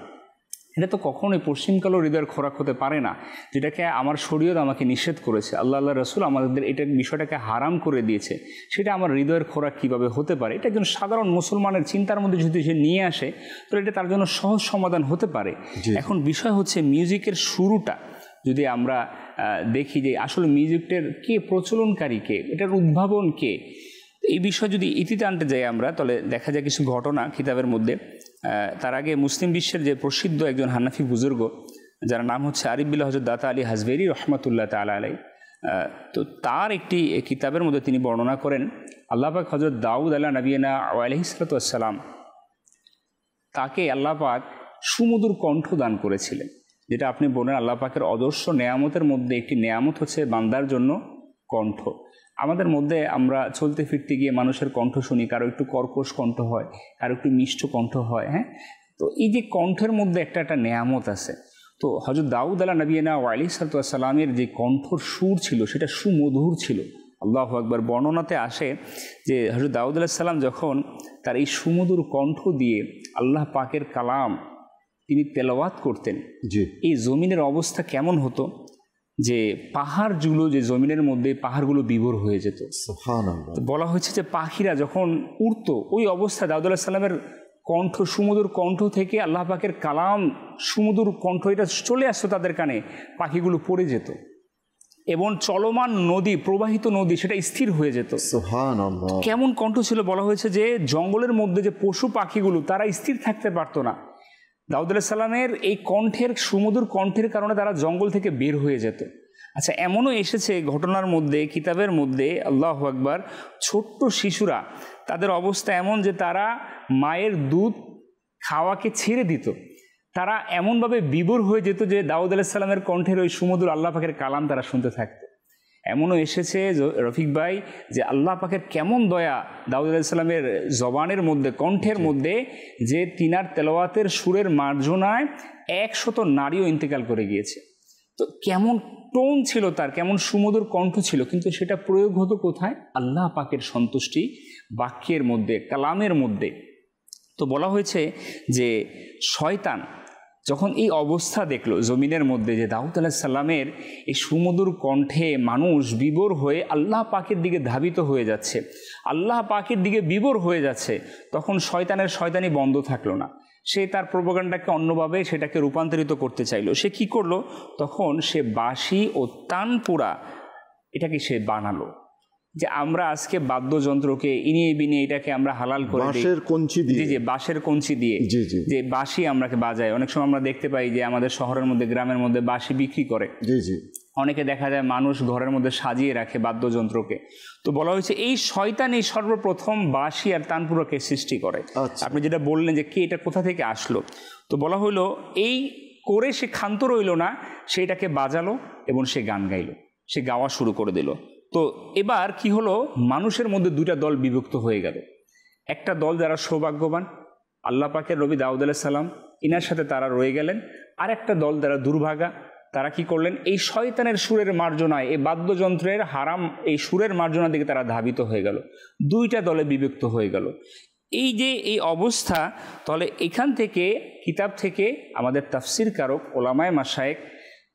এটা তো কখনোই পশ্চিমকালেও হৃদয়ের খোরাক হতে পারে না, যেটাকে আমার শরীয়ত আমাকে নিষেধ করেছে, আল্লাহ রসুল আমাদের এটা বিষয়টাকে হারাম করে দিয়েছে, সেটা আমার হৃদয়ের খোরাক কীভাবে হতে পারে? এটা একজন সাধারণ মুসলমানের চিন্তার মধ্যে যদি সে নিয়ে আসে, তো এটা তার জন্য সহজ সমাধান হতে পারে। এখন বিষয় হচ্ছে মিউজিকের শুরুটা যদি আমরা দেখি যে আসলে মিউজিকটার কে প্রচলনকারী, কে এটার উদ্ভাবন কে। এই বিষয় যদি ইতিতে আনতে যাই আমরা, তাহলে দেখা যায় কিছু ঘটনা কিতাবের মধ্যে। তার আগে মুসলিম বিশ্বের যে প্রসিদ্ধ একজন হানাফি বুজুর্গ, যার নাম হচ্ছে আরিফ বিল্লাহ হযরত দাতা আলী হাজভেরি রহমাতুল্লাহ তাআলা আলাইহি, তো তার একটি কিতাবের মধ্যে তিনি বর্ণনা করেন আল্লাহ পাক হযরত দাউদ আলা নবিয়িনা আলাইহিস সালাতু ওয়াস সালাম, তাকে আল্লাহ পাক সুমধুর কণ্ঠ দান করেছিলেন। যেটা আপনি বলেন আল্লাহ পাকের অদর্শ নেয়ামতের মধ্যে একটি নেয়ামত হচ্ছে বান্দার জন্য কণ্ঠ। আমাদের মধ্যে আমরা চলতে ফিরতে গিয়ে মানুষের কণ্ঠ শুনি, কারো একটু কর্কশ কণ্ঠ হয়, কারো একটু মিষ্ট কণ্ঠ হয়। হ্যাঁ, তো এই যে কণ্ঠের মধ্যে একটা নেয়ামত আছে। তো হযরত দাউদ আলা নবিয়িনা আলাইহিস সালাতু ওয়াস সালামের যে কণ্ঠর সুর ছিল সেটা সুমধুর ছিল। আল্লাহু আকবার। বর্ণনাতে আসে যে হযরত দাউদ আলাইহিস সালাম যখন তার এই সুমধুর কণ্ঠ দিয়ে আল্লাহ পাকের কালাম তিনি তেলাওয়াত করতেন, এই জমিনের অবস্থা কেমন হতো যে পাহাড়গুলো, যে জমিনের মধ্যে পাহাড়গুলো বিভোর হয়ে যেত। সুবহানাল্লাহ। বলা হয়েছে যে পাখিরা যখন উড়তো, ওই অবস্থা দাউদ আলাইহিস সালামের কণ্ঠ, সুমধুর কণ্ঠ থেকে আল্লাহ পাকের কালাম, সুমধুর কণ্ঠ এটা চলে আসতো তাদের কানে, পাখিগুলো পড়ে যেত এবং চলমান নদী, প্রবাহিত নদী সেটা স্থির হয়ে যেত। সুবহানাল্লাহ। কেমন কণ্ঠ ছিল, বলা হয়েছে যে জঙ্গলের মধ্যে যে পশু পাখিগুলো তারা স্থির থাকতে পারতো না। দাউদ আলাইহিস সালামের এই কণ্ঠের, সুমধুর কণ্ঠের কারণে তারা জঙ্গল থেকে বের হয়ে যেত। আচ্ছা, এমনও এসেছে ঘটনার মধ্যে, কিতাবের মধ্যে, আল্লাহু আকবার, ছোট্ট শিশুরা তাদের অবস্থা এমন যে তারা মায়ের দুধ খাওয়াকে ছেড়ে দিত, তারা এমনভাবে বিভোর হয়ে যেত যে দাউদ আলাইহিস সালামের কণ্ঠের ওই সুমধুর আল্লাহ পাকের কালাম তারা শুনতে থাকতো। এমনও এসেছে রফিক ভাই যে আল্লাহ পাকের কেমন দয়া দাউদ আলাইহিস সালামের জবানের মধ্যে, কণ্ঠের মধ্যে, যে তিনার তেলাওয়াতের সুরের মার্জনায় 100 নারীও ইন্তেকাল করে গিয়েছে। তো কেমন টোন ছিল তার, কেমন সুমধুর কণ্ঠ ছিল, কিন্তু সেটা প্রয়োগ হতো কোথায়? আল্লাহ পাকের সন্তুষ্টি বাক্যের মধ্যে, কালামের মধ্যে। তো বলা হয়েছে যে শয়তান যখন এই অবস্থা দেখলো জমিনের মধ্যে যে দাউদ আলাইহিস সালামের এই সুমধুর কণ্ঠে মানুষ বিভোর হয়ে আল্লাহ পাকের দিকে ধাবিত হয়ে যাচ্ছে, আল্লাহ পাকের দিকে বিভোর হয়ে যাচ্ছে, তখন শয়তানের শয়তানি বন্ধ থাকলো না। সে তার প্রোপাগান্ডাকে অন্যভাবে সেটাকে রূপান্তরিত করতে চাইলো। সে কি করলো? তখন সে বাঁশি ও তানপুরা এটাকে সে বানালো। যে আমরা আজকে বাদ্যযন্ত্রকে ইনিয়ে বিনিয়ে এটাকে আমরা হালাল করে দিই, বাঁশের কঞ্চি দিয়ে, জি বাঁশের কঞ্চি দিয়ে যে বাঁশি আমরাকে বাজাই। অনেক সময় আমরা দেখতে পাই যে আমাদের শহরের মধ্যে, গ্রামের মধ্যে বাঁশি বিক্রি করে। অনেকে দেখা যায় মানুষ ঘরের মধ্যে সাজিয়ে রাখে বাদ্যযন্ত্রকে। তো বলা হয়েছে এই শয়তানি সর্বপ্রথম বাঁশি আর তানপুরাকে সৃষ্টি করে। আপনি যেটা বললেন যে কে এটা কোথা থেকে আসলো, তো বলা হলো এই করে সে ক্ষান্ত রইল না, সেটাকে বাজালো এবং সে গান গাইলো, সে গাওয়া শুরু করে দিল। তো এবার কি হলো, মানুষের মধ্যে দুইটা দল বিভক্ত হয়ে গেল। একটা দল যারা সৌভাগ্যবান, আল্লাহ পাকের নবী দাউদ আলাইহিস সালাম ইনার সাথে তারা রয়ে গেলেন। আর একটা দল যারা দুর্ভাগা, তারা কি করলেন, এই শয়তানের সুরের মার্জনায়, এই বাদ্যযন্ত্রের হারাম এই সুরের মার্জনার দিকে তারা ধাবিত হয়ে গেল, দুইটা দলে বিভক্ত হয়ে গেল। এই যে এই অবস্থা, তাহলে এখান থেকে কিতাব থেকে আমাদের তাফসির কারক, ওলামায়ে মাশায়েখ,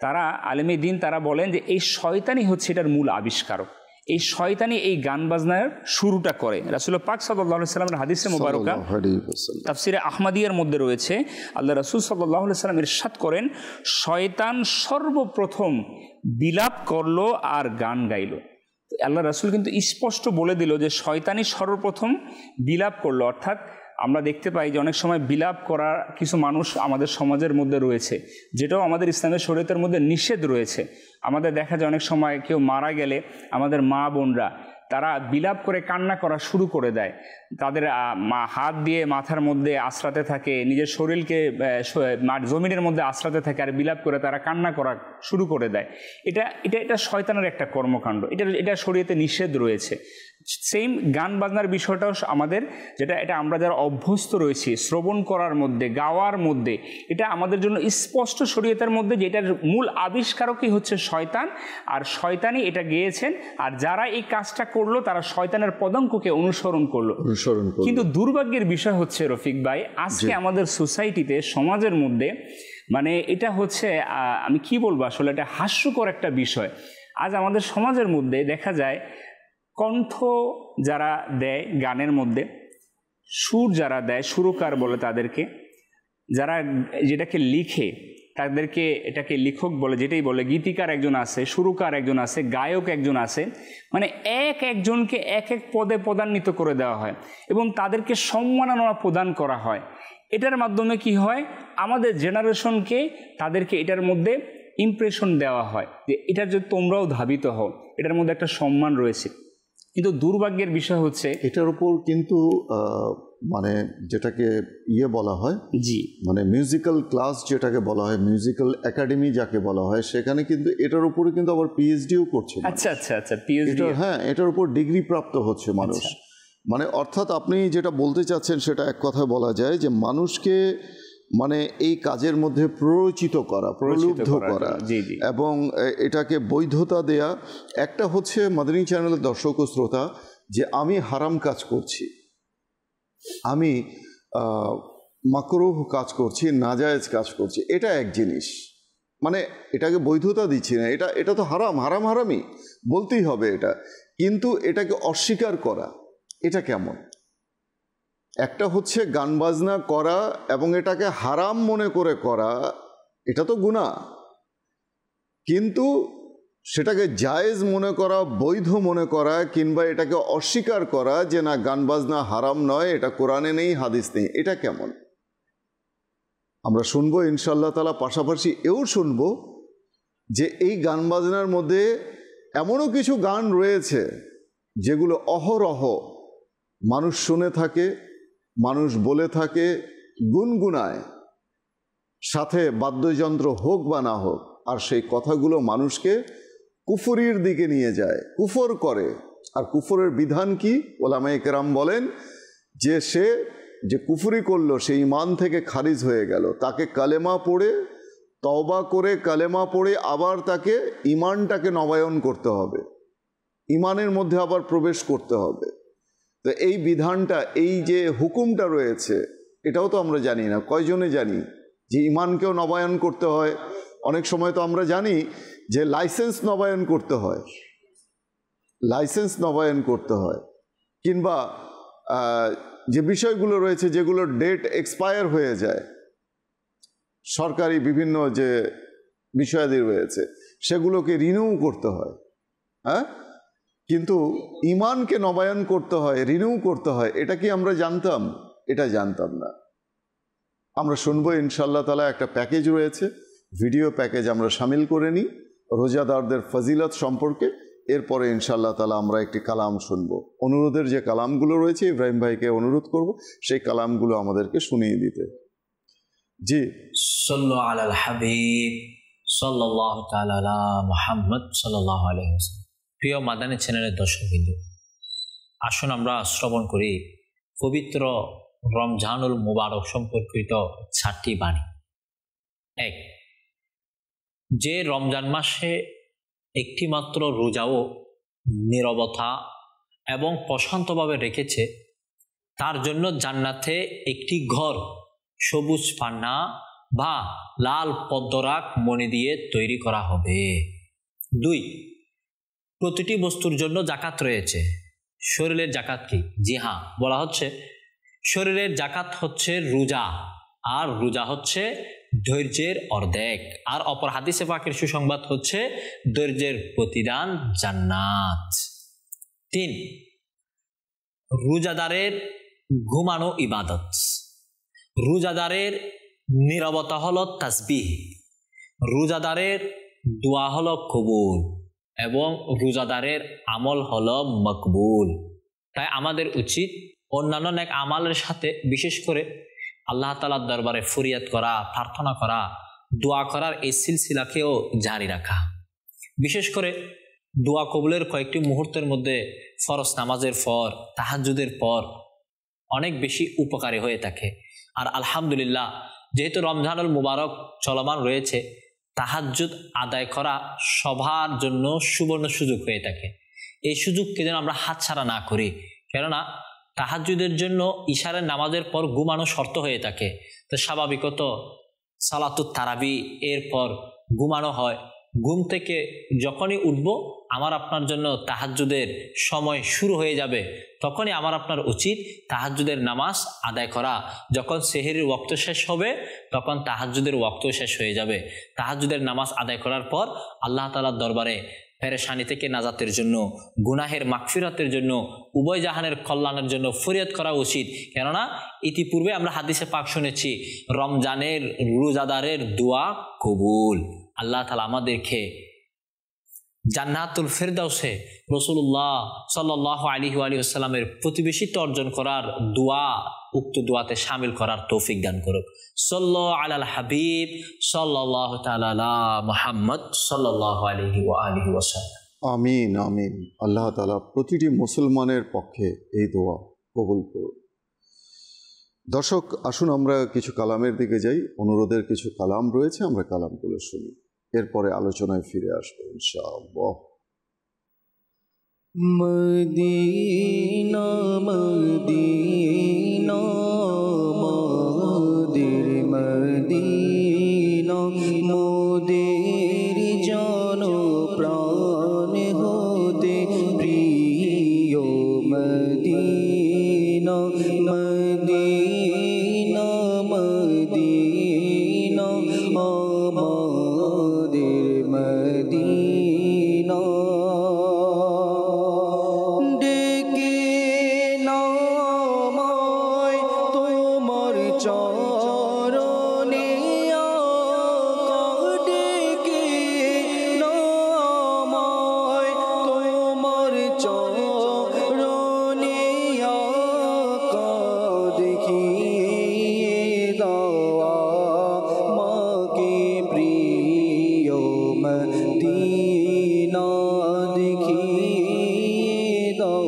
তারা আলেমে দিন, তারা বলেন যে এই শয়তানি হচ্ছে এটার মূল আবিষ্কারক। এই শয়তানি এই গান বাজনার শুরুটা করে। রাসূল পাক সাল্লাল্লাহু আলাইহি সাল্লামের হাদিসে মুবারকা তাফসিরে আহমদিয়ার মধ্যে রয়েছে, আল্লাহ রাসূল সাল্লাল্লাহু আলাইহি সাল্লাম ইরশাদ করেন, শয়তান সর্বপ্রথম বিলাপ করলো আর গান গাইলো। আল্লাহ রাসূল কিন্তু স্পষ্ট বলে দিল যে শয়তানি সর্বপ্রথম বিলাপ করলো। অর্থাৎ আমরা দেখতে পাই যে অনেক সময় বিলাপ করার কিছু মানুষ আমাদের সমাজের মধ্যে রয়েছে, যেটাও আমাদের ইসলামের শরীয়তের মধ্যে নিষেধ রয়েছে। আমাদের দেখা যায় অনেক সময় কেউ মারা গেলে আমাদের মা বোনরা তারা বিলাপ করে কান্না করা শুরু করে দেয়, তাদের হাত দিয়ে মাথার মধ্যে আশ্রাতে থাকে, নিজের শরীরকে জমিনের মধ্যে আশ্রাতে থাকে আর বিলাপ করে তারা কান্না করা শুরু করে দেয়। এটা শয়তানের একটা কর্মকাণ্ড, এটা শরীয়তে নিষেধ রয়েছে। সেম গান বাজনার বিষয়টাও আমাদের, এটা আমরা যারা অভ্যস্ত রয়েছি শ্রবণ করার মধ্যে, গাওয়ার মধ্যে, এটা আমাদের জন্য স্পষ্ট শরীয়তের মধ্যে যে এটার মূল আবিষ্কারকই হচ্ছে শয়তান, আর শয়তানই এটা গেয়েছেন। আর যারা এই কাজটা করলো তারা শয়তানের পদাঙ্ককে অনুসরণ করলো। কিন্তু দুর্ভাগ্যের বিষয় হচ্ছে রফিক ভাই, আজকে আমাদের সোসাইটিতে, সমাজের মধ্যে, মানে এটা হচ্ছে আমি কি বলবো, আসলে এটা হাস্যকর একটা বিষয়। আজ আমাদের সমাজের মধ্যে দেখা যায় কণ্ঠ যারা দেয় গানের মধ্যে, সুর যারা দেয়, সুরকার বলে তাদেরকে, যারা যেটাকে লিখে তাদেরকে এটাকে লেখক বলে, যেটাই বলে, গীতিকার একজন আছে, সুরকার একজন আছে, গায়ক একজন আছে, মানে একজনকে এক পদে পদান্বিত করে দেওয়া হয় এবং তাদেরকে সম্মাননা প্রদান করা হয়। এটার মাধ্যমে কি হয়, আমাদের জেনারেশনকে তাদেরকে এটার মধ্যে ইমপ্রেশন দেওয়া হয় যে এটার যদি তোমরাও ধাবিত হও, এটার মধ্যে একটা সম্মান রয়েছে। কিন্তু দুর্ভাগ্যের বিষয় হচ্ছে এটার উপর কিন্তু মানে যেটাকে বলা হয়, জি, মানে মিউজিক্যাল ক্লাস যেটাকে বলা হয়, মিউজিক্যাল একাডেমি যাকে বলা হয়, সেখানে কিন্তু এটার উপরে কিন্তু আবার পিএইচডিও করছে। আচ্ছা আচ্ছা আচ্ছা, পিএইচডি, হ্যাঁ, এটার উপর ডিগ্রি প্রাপ্ত হচ্ছে মানুষ। মানে অর্থাৎ আপনি যেটা বলতে চাচ্ছেন সেটা এক কথায় বলা যায় যে মানুষকে মানে এই কাজের মধ্যে প্ররোচিত করা, প্রলুব্ধ করা এবং এটাকে বৈধতা দেয়া। একটা হচ্ছে মাদানী চ্যানেলের দর্শক ও শ্রোতা, যে আমি হারাম কাজ করছি, আমি মাকরুহ কাজ করছি, নাজায়েজ কাজ করছি, এটা এক জিনিস, মানে এটাকে বৈধতা দিচ্ছি না, এটা তো হারামই বলতেই হবে এটা। কিন্তু এটাকে অস্বীকার করা, এটা কেমন? একটা হচ্ছে গান বাজনা করা এবং এটাকে হারাম মনে করে করা, এটা তো গুনাহ। কিন্তু সেটাকে জায়েজ মনে করা, বৈধ মনে করা, কিংবা এটাকে অস্বীকার করা যে না গান বাজনা হারাম নয়, এটা কোরআনে নেই, হাদিস নেই, এটা কেমন? আমরা শুনবো ইনশাআল্লাহ তাআলা। পাশাপাশি এও শুনবো যে এই গান বাজনার মধ্যে এমনও কিছু গান রয়েছে যেগুলো অহরহ মানুষ শুনে থাকে, মানুষ বলে থাকে, গুনগুনায়, সাথে বাদ্যযন্ত্র হোক বা না হোক, আর সেই কথাগুলো মানুষকে কুফরির দিকে নিয়ে যায়, কুফর করে। আর কুফরের বিধান কি? ওলামায়ে কেরাম বলেন যে সে যে কুফরি করলো সে ঈমান থেকে খারিজ হয়ে গেল, তাকে কালেমা পড়ে, তওবা করে কালেমা পড়ে আবার তাকে ঈমানটাকে নবায়ন করতে হবে, ঈমানের মধ্যে আবার প্রবেশ করতে হবে। তো এই বিধানটা, এই যে হুকুমটা রয়েছে, এটাও তো আমরা জানি না। কয়জনে জানি যে ঈমানকেও নবায়ন করতে হয়? অনেক সময় তো আমরা জানি যে লাইসেন্স নবায়ন করতে হয়, কিংবা যে বিষয়গুলো রয়েছে যেগুলো ডেট এক্সপায়ার হয়ে যায়, সরকারি বিভিন্ন যে বিষয়াদি রয়েছে সেগুলোকে রিনিউ করতে হয়। হ্যাঁ, কিন্তু ঈমানকে নবায়ন করতে হয়, রিনিউ করতে হয়, এটা কি আমরা জানতাম? এটা জানতাম না। আমরা শুনবো ইনশাআল্লাহ তাআলা, একটা প্যাকেজ রয়েছে, ভিডিও প্যাকেজ আমরা শামিল করে নিই রোজাদারদের ফজিলত সম্পর্কে। এরপরে ইনশাআল্লাহ তাআলা আমরা একটি কালাম শুনবো। অনুরোধের যে কালামগুলো রয়েছে, ইব্রাহিম ভাইকে অনুরোধ করব সেই কালামগুলো আমাদেরকে শুনিয়ে দিতে। জি, সাল্লু আলাল হাবিব সাল্লাল্লাহু তাআলা আলা মুহাম্মদ সাল্লাল্লাহু আলাইহি ওয়াসাল্লাম। প্রিয় মাদানী চ্যানেলের দর্শকবৃন্দ, আসুন আমরা শ্রবণ করি পবিত্র রমজানুল মুবারক সম্পর্কিত 4টি বাণী। 1, যে রমজান মাসে একটি মাত্র রোজাও নীরবতা এবং প্রশান্তভাবে রেখেছে, তার জন্য জান্নাতে একটি ঘর সবুজ পান্না বা লাল পদ্মরাগ মণি দিয়ে তৈরি করা হবে। 2, প্রতিটি বস্তুর জন্য জাকাত রয়েছে। শরীরের জাকাত কি? জি হ্যাঁ, বলা হচ্ছে শরীরের জাকাত হচ্ছে রোজা, আর রোজা হচ্ছে ধৈর্যের অর্ধেক। আর অপর হাদিসে পাকের সুসংবাদ হচ্ছে ধৈর্যের প্রতিদান জান্নাত। 3, রোজাদারের ঘুমানো ইবাদত। রোজাদারের নীরবতা হলো তাসবিহ, রোজাদারের দোয়া হলো কবুল এবং রোজাদারের আমল হলো মকবুল। তাই আমাদের উচিত অন্যান্য নেক আমলের সাথে বিশেষ করে আল্লাহ তাআলার দরবারে ফরিয়াদ করা, প্রার্থনা করা, দোয়া করার এই সিলসিলাকেও জারি রাখা। বিশেষ করে দোয়া কবুলের কয়েকটি মুহূর্তের মধ্যে ফরজ নামাজের পর, তাহাজ্জুদের পর অনেক বেশি উপকারী হয়ে থাকে। আর আলহামদুলিল্লাহ, যেহেতু রমজানুল মুবারক চলমান রয়েছে, তাহাজ্জুদ আদায় করা সবার জন্য সুবর্ণ সুযোগ হয়ে থাকে। এই সুযোগকে যেন আমরা হাতছাড়া না করি, কেননা তাহাজ্জুদের জন্য ইশারের নামাজের পর ঘুমানো শর্ত হয়ে থাকে। তো স্বাভাবিকত সালাতুত তারাবি এর পর ঘুমানো হয়, ঘুম থেকে যখনই উঠব আমার আপনার জন্য তাহাজ্জুদের সময় শুরু হয়ে যাবে, তখনই আমার আপনার উচিত তাহাজ্জুদের নামাজ আদায় করা। যখন সেহরির ওয়াক্ত শেষ হবে তখন তাহাজ্জুদের ওয়াক্ত শেষ হয়ে যাবে। তাহাজ্জুদের নামাজ আদায় করার পর আল্লাহ তাআলার দরবারে পেরেশানি থেকে নাজাতের জন্য, গুনাহের মাগফিরাতের জন্য, উভয় জাহানের কল্যাণের জন্য ফরিয়াদ করা উচিত। কেননা ইতিপূর্বে আমরা হাদিসে পাক শুনেছি রমজানের রোজাদারের দোয়া কবুল। আল্লাহ তাআলা আমাদেরকে জান্নাতুল ফেরদাউসে রাসূলুল্লাহ সাল্লাল্লাহু আলাইহি ওয়া সাল্লামের প্রতিবেশিত্ব অর্জন করার দোয়া, উক্ত দোয়াতে শামিল করার তৌফিক দান করুক। সাল্লাল্লাহু আলাল হাবিব সাল্লাল্লাহু তাআলা আলা মুহাম্মদ সাল্লাল্লাহু আলাইহি ওয়া আলিহি ওয়া সাল্লাম। আমিন আমিন। আল্লাহ তাআলা প্রতিটি মুসলমানের পক্ষে এই দোয়া কবুল করুন। দর্শক, আসুন আমরা কিছু কালামের দিকে যাই। অনুরোধের কিছু কালাম রয়েছে, আমরা কালামগুলো শুনি, এরপরে আলোচনায় ফিরে আসবো ইনশাআল্লাহ। মদিনা মদিনা মোদের মদিনা, মোদের জন প্রাণ হতে প্রিয় মদিনা। মদিনা মদিনা আমাদের মদিনা। ডেকে নামায় তোমার চরণে আকা, ডেকে নামায় তোমার চরণে আকা, দেখিয়ে দাও মাকে প্রিয় মদিনা, দেখিয়ে দাও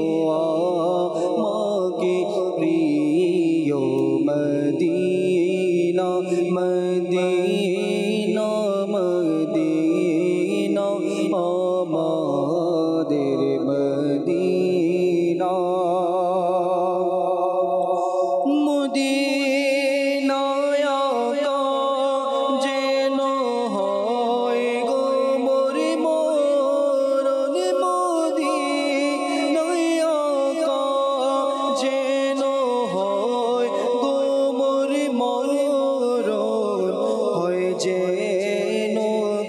মাকে প্রিয় মদিনা। মদিনা মদিনা আমাদের মদিনা। মদিনায় আকা যেন হয় গো মোর মরণ, মদিনায় আকা যেন হয় গো মোর মরণ, হয় যেন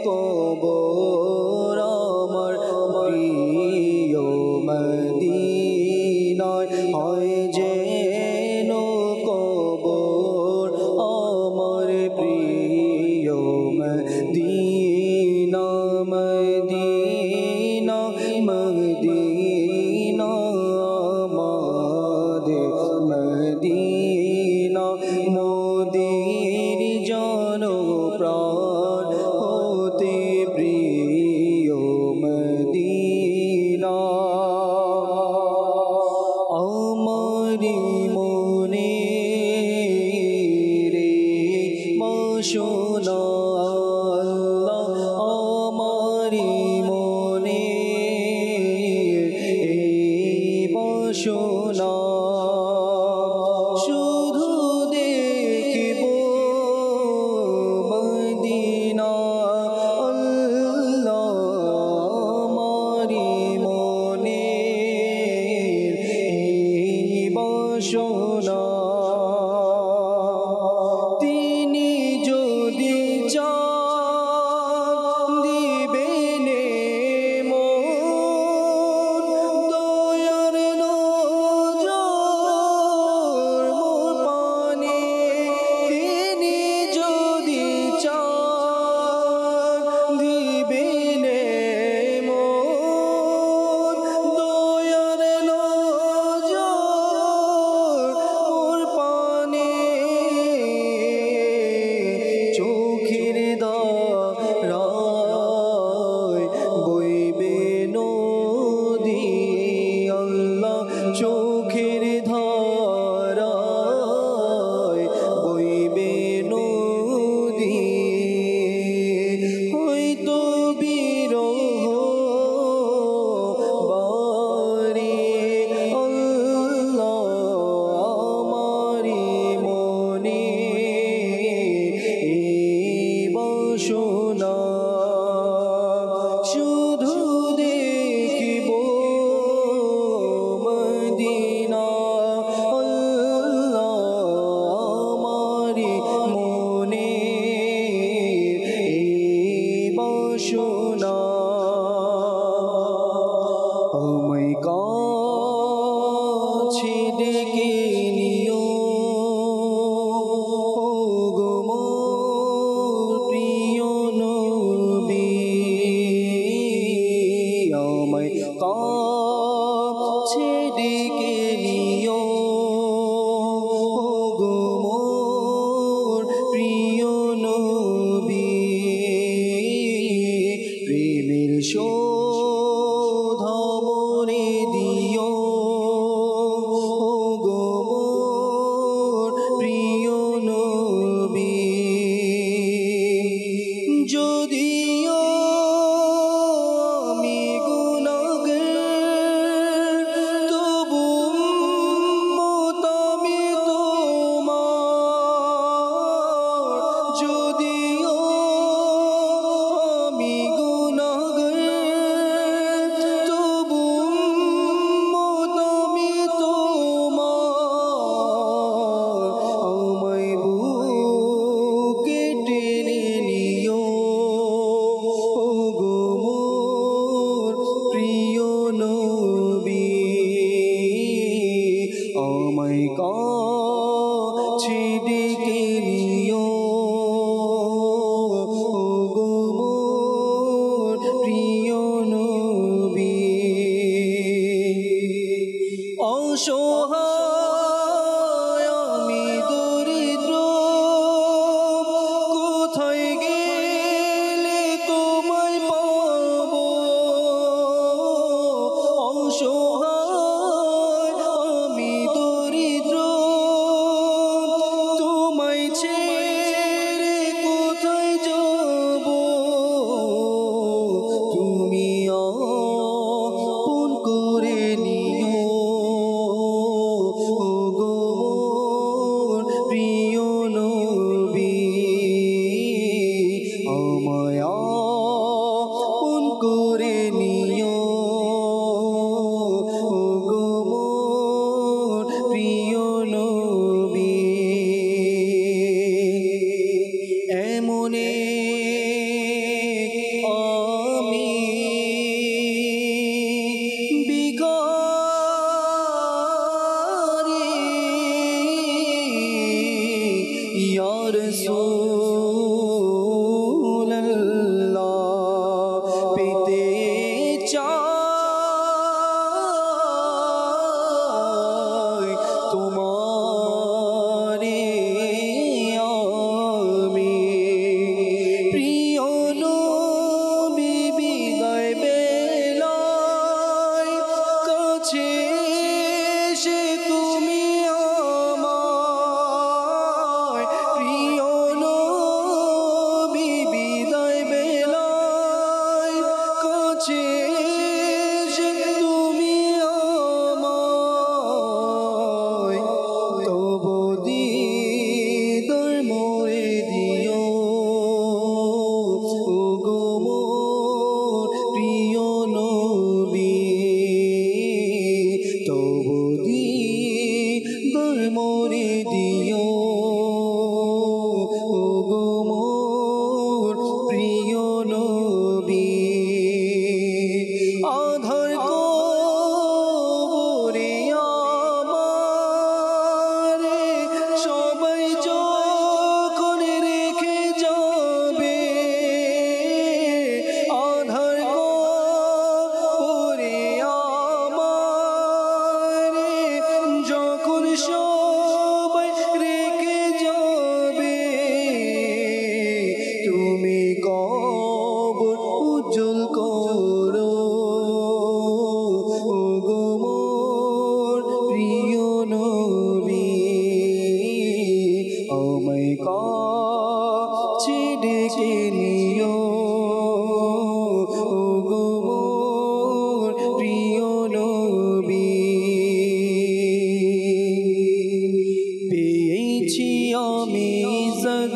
কবর আমার প্রিয় মদিনায়, হয় যেন কবর আমার প্রিয় মদিনা। মদিনা মদিনা আমাদের মদিনা, মোদের জন প্রাণ হতে প্রিয় মদিনা। আমারি মনে রে বাসনা আল্লাহ, আমারি মনে বাসনা, শুধু দেখিব মদিনা আল্লাহ। আমারি মনে বাসনা, তিনি যদি চান দিবেন মন, দয়ার নজর মোর পানে, তিনি যদি চান দিবেন মন, দয়ার নজর মোর ডেকে নিও গো মোর প্রিয় নবী আমায় কাছে ডেকে নিও গো মোর প্রিয় নবী প্রেমের শোধা মনে দিও গো মোর প্রিয় নবী যদিও আমি গুনাহগার তবু উম্মত আমি তোমার যদিও আমি গুনাহগার তবু উম্মত আমি তোমার আমায় বুকে টেনে নিও গো মোর প্রিয় নবী আমায় কাছে ডেকে নিও গো মোর প্রিয় নবী অসহায় আমি দরিদ্র কোথায় গেলে তোমায় পাবো অসহায় আমি দরিদ্র তোমায় ছেড়ে কোথায় যাব তুমি আপন করে নিও গো মোর প্রিয় নবী আমায় আপন করে নিও গো মোর প্রিয় নবী এমনে আমি বিকারি ইয়া রাসূলুল্লাহ পেতে চাই তোমারে আমি প্রিয় নবী বিদায় বেলায় কাছে এসে তুমি আমায় প্রিয় নবী বিদায় বেলায় কাছে এসে তুমি আমায় তবু দিদার মোরে দিও গো মোর প্রিয় নবী তবু দিদার মোরে দিও গো মোর প্রিয় নবী আধার কবরে আমারে সবাই যখন রেখে যাবে আধার কবরে আমারে যখন সবাই রেখে যাবে তুমি কবর উজ্জ্বল করো গো মোর প্রিয় নবী আমায় কাছে ডেকে নিও গো মোর প্রিয় নবী পেয়েছি আমি ইজ্জত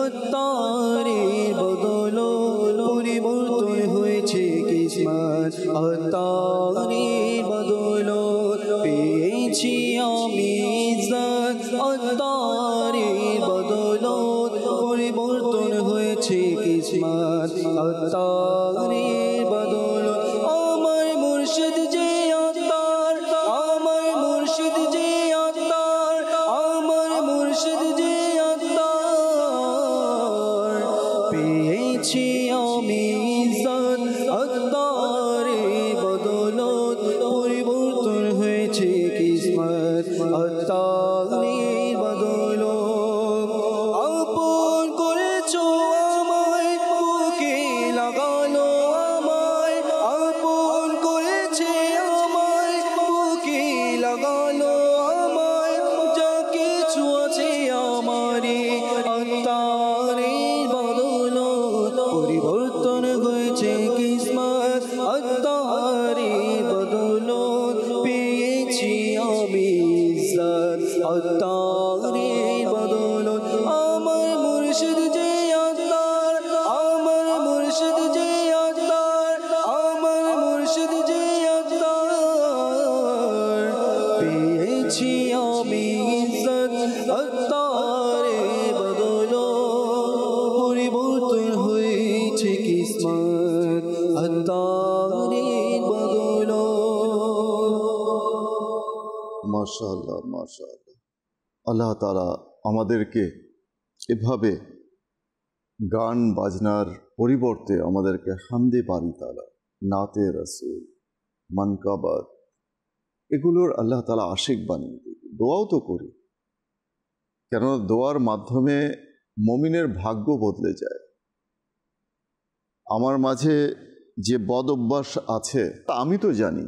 আত্মারের বদৌলত পরিবর্তন হয়েছে কিসমত আত্মারের বদৌলত পেয়েছি আমি ইজ্জত আত্মারের বদৌলত পরিবর্তন হয়েছে কিসমত আত্মারের বদৌলত আমার মুর্শিদ যে আত্মার আমার মুর্শিদ কিসমত আত্মারের বদৌলত আপন করেছো আমায় বুকে লাগালো আমায় আপন করেছে আমায় বুকে লাগালো আমায় যা কিছু আছে আমারই আত্মারের বদৌলত পরিবর্তন হয়েছে কিসমত আত্মারের বদৌলত পেয়েছি আমি ইজ্জত আত্মারের বদৌলত আমার মুর্শিদ যে আত্মার আমার মুর্শিদ যে আত্মার আমার মুর্শিদ যে আত্মার পেয়েছি আমি ইজ্জত আত্মারের বদৌলত পরিবর্তন হয়েছে কিসমত আত্মারের বদৌলত। মাশাআল্লাহ মাশাআল্লাহ। আল্লাহ তাআলা আমাদেরকে এভাবে গান বাজনার পরিবর্তে আমাদেরকে হামদে বারি তাআলা, নাতে রাসূল, মানকাবাত এগুলোর আল্লাহ তাআলা আশিক বানিয়ে দিই। দোয়াও তো করি, কেন দোয়ার মাধ্যমে মুমিনের ভাগ্য বদলে যায়। আমার মাঝে যে বদ অভ্যাস আছে তা আমি তো জানি,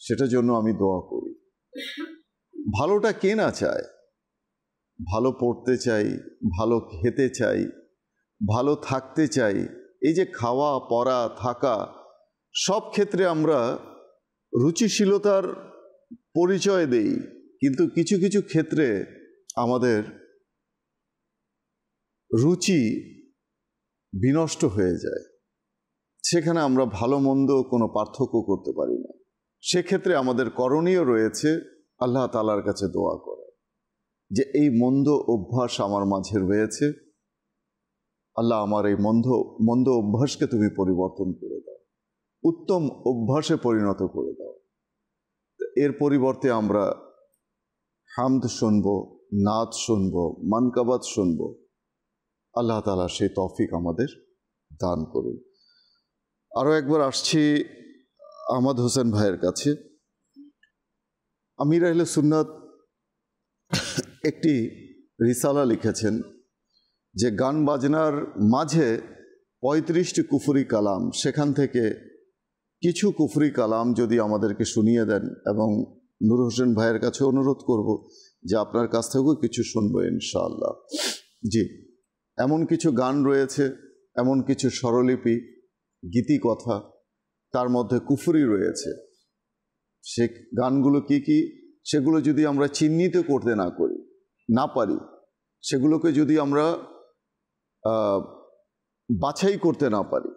সেটার জন্য আমি দোয়া করি। ভালোটা কে না চায়? ভালো পড়তে চাই, ভালো খেতে চাই, ভালো থাকতে চাই। এই যে খাওয়া পড়া থাকা, সব ক্ষেত্রে আমরা রুচিশীলতার পরিচয় দেই, কিন্তু কিছু কিছু ক্ষেত্রে আমাদের রুচি বিনষ্ট হয়ে যায়। সেখানে আমরা ভালো মন্দ কোনো পার্থক্য করতে পারি না। সেক্ষেত্রে আমাদের করণীয় রয়েছে আল্লাহ তাআলার কাছে দোয়া করা, যে এই মন্দ অভ্যাস আমার মাঝে রয়েছে, আল্লাহ আমার এই মন্দ অভ্যাসকে তুমি পরিবর্তন করে দাও, উত্তম অভ্যাসে পরিণত করে দাও। এর পরিবর্তে আমরা হামদ শুনব, নাত শুনব, মানকাবাত শুনব। আল্লাহ তাআলা সেই তৌফিক আমাদের দান করুন। আরও একবার আসছি আহমদ হোসেন ভাইয়ের কাছে। আমির আহলে সুন্নাত একটি রিসালা লিখেছেন যে গান বাজনার মাঝে 35টি কুফরি কালাম, সেখান থেকে কিছু কুফরি কালাম যদি আমাদেরকে শুনিয়ে দেন, এবং নূর হোসেন ভাইয়ের কাছে অনুরোধ করব যে আপনার কাছ থেকেও কিছু শুনবো ইনশাআল্লাহ। জি, এমন কিছু গান রয়েছে, এমন কিছু স্বরলিপি, গীতিকথা, তার মধ্যে কুফরি রয়েছে। সে গানগুলো কি কি, সেগুলো যদি আমরা চিহ্নিত করতে না পারি, সেগুলোকে যদি আমরা বাছাই করতে না পারি,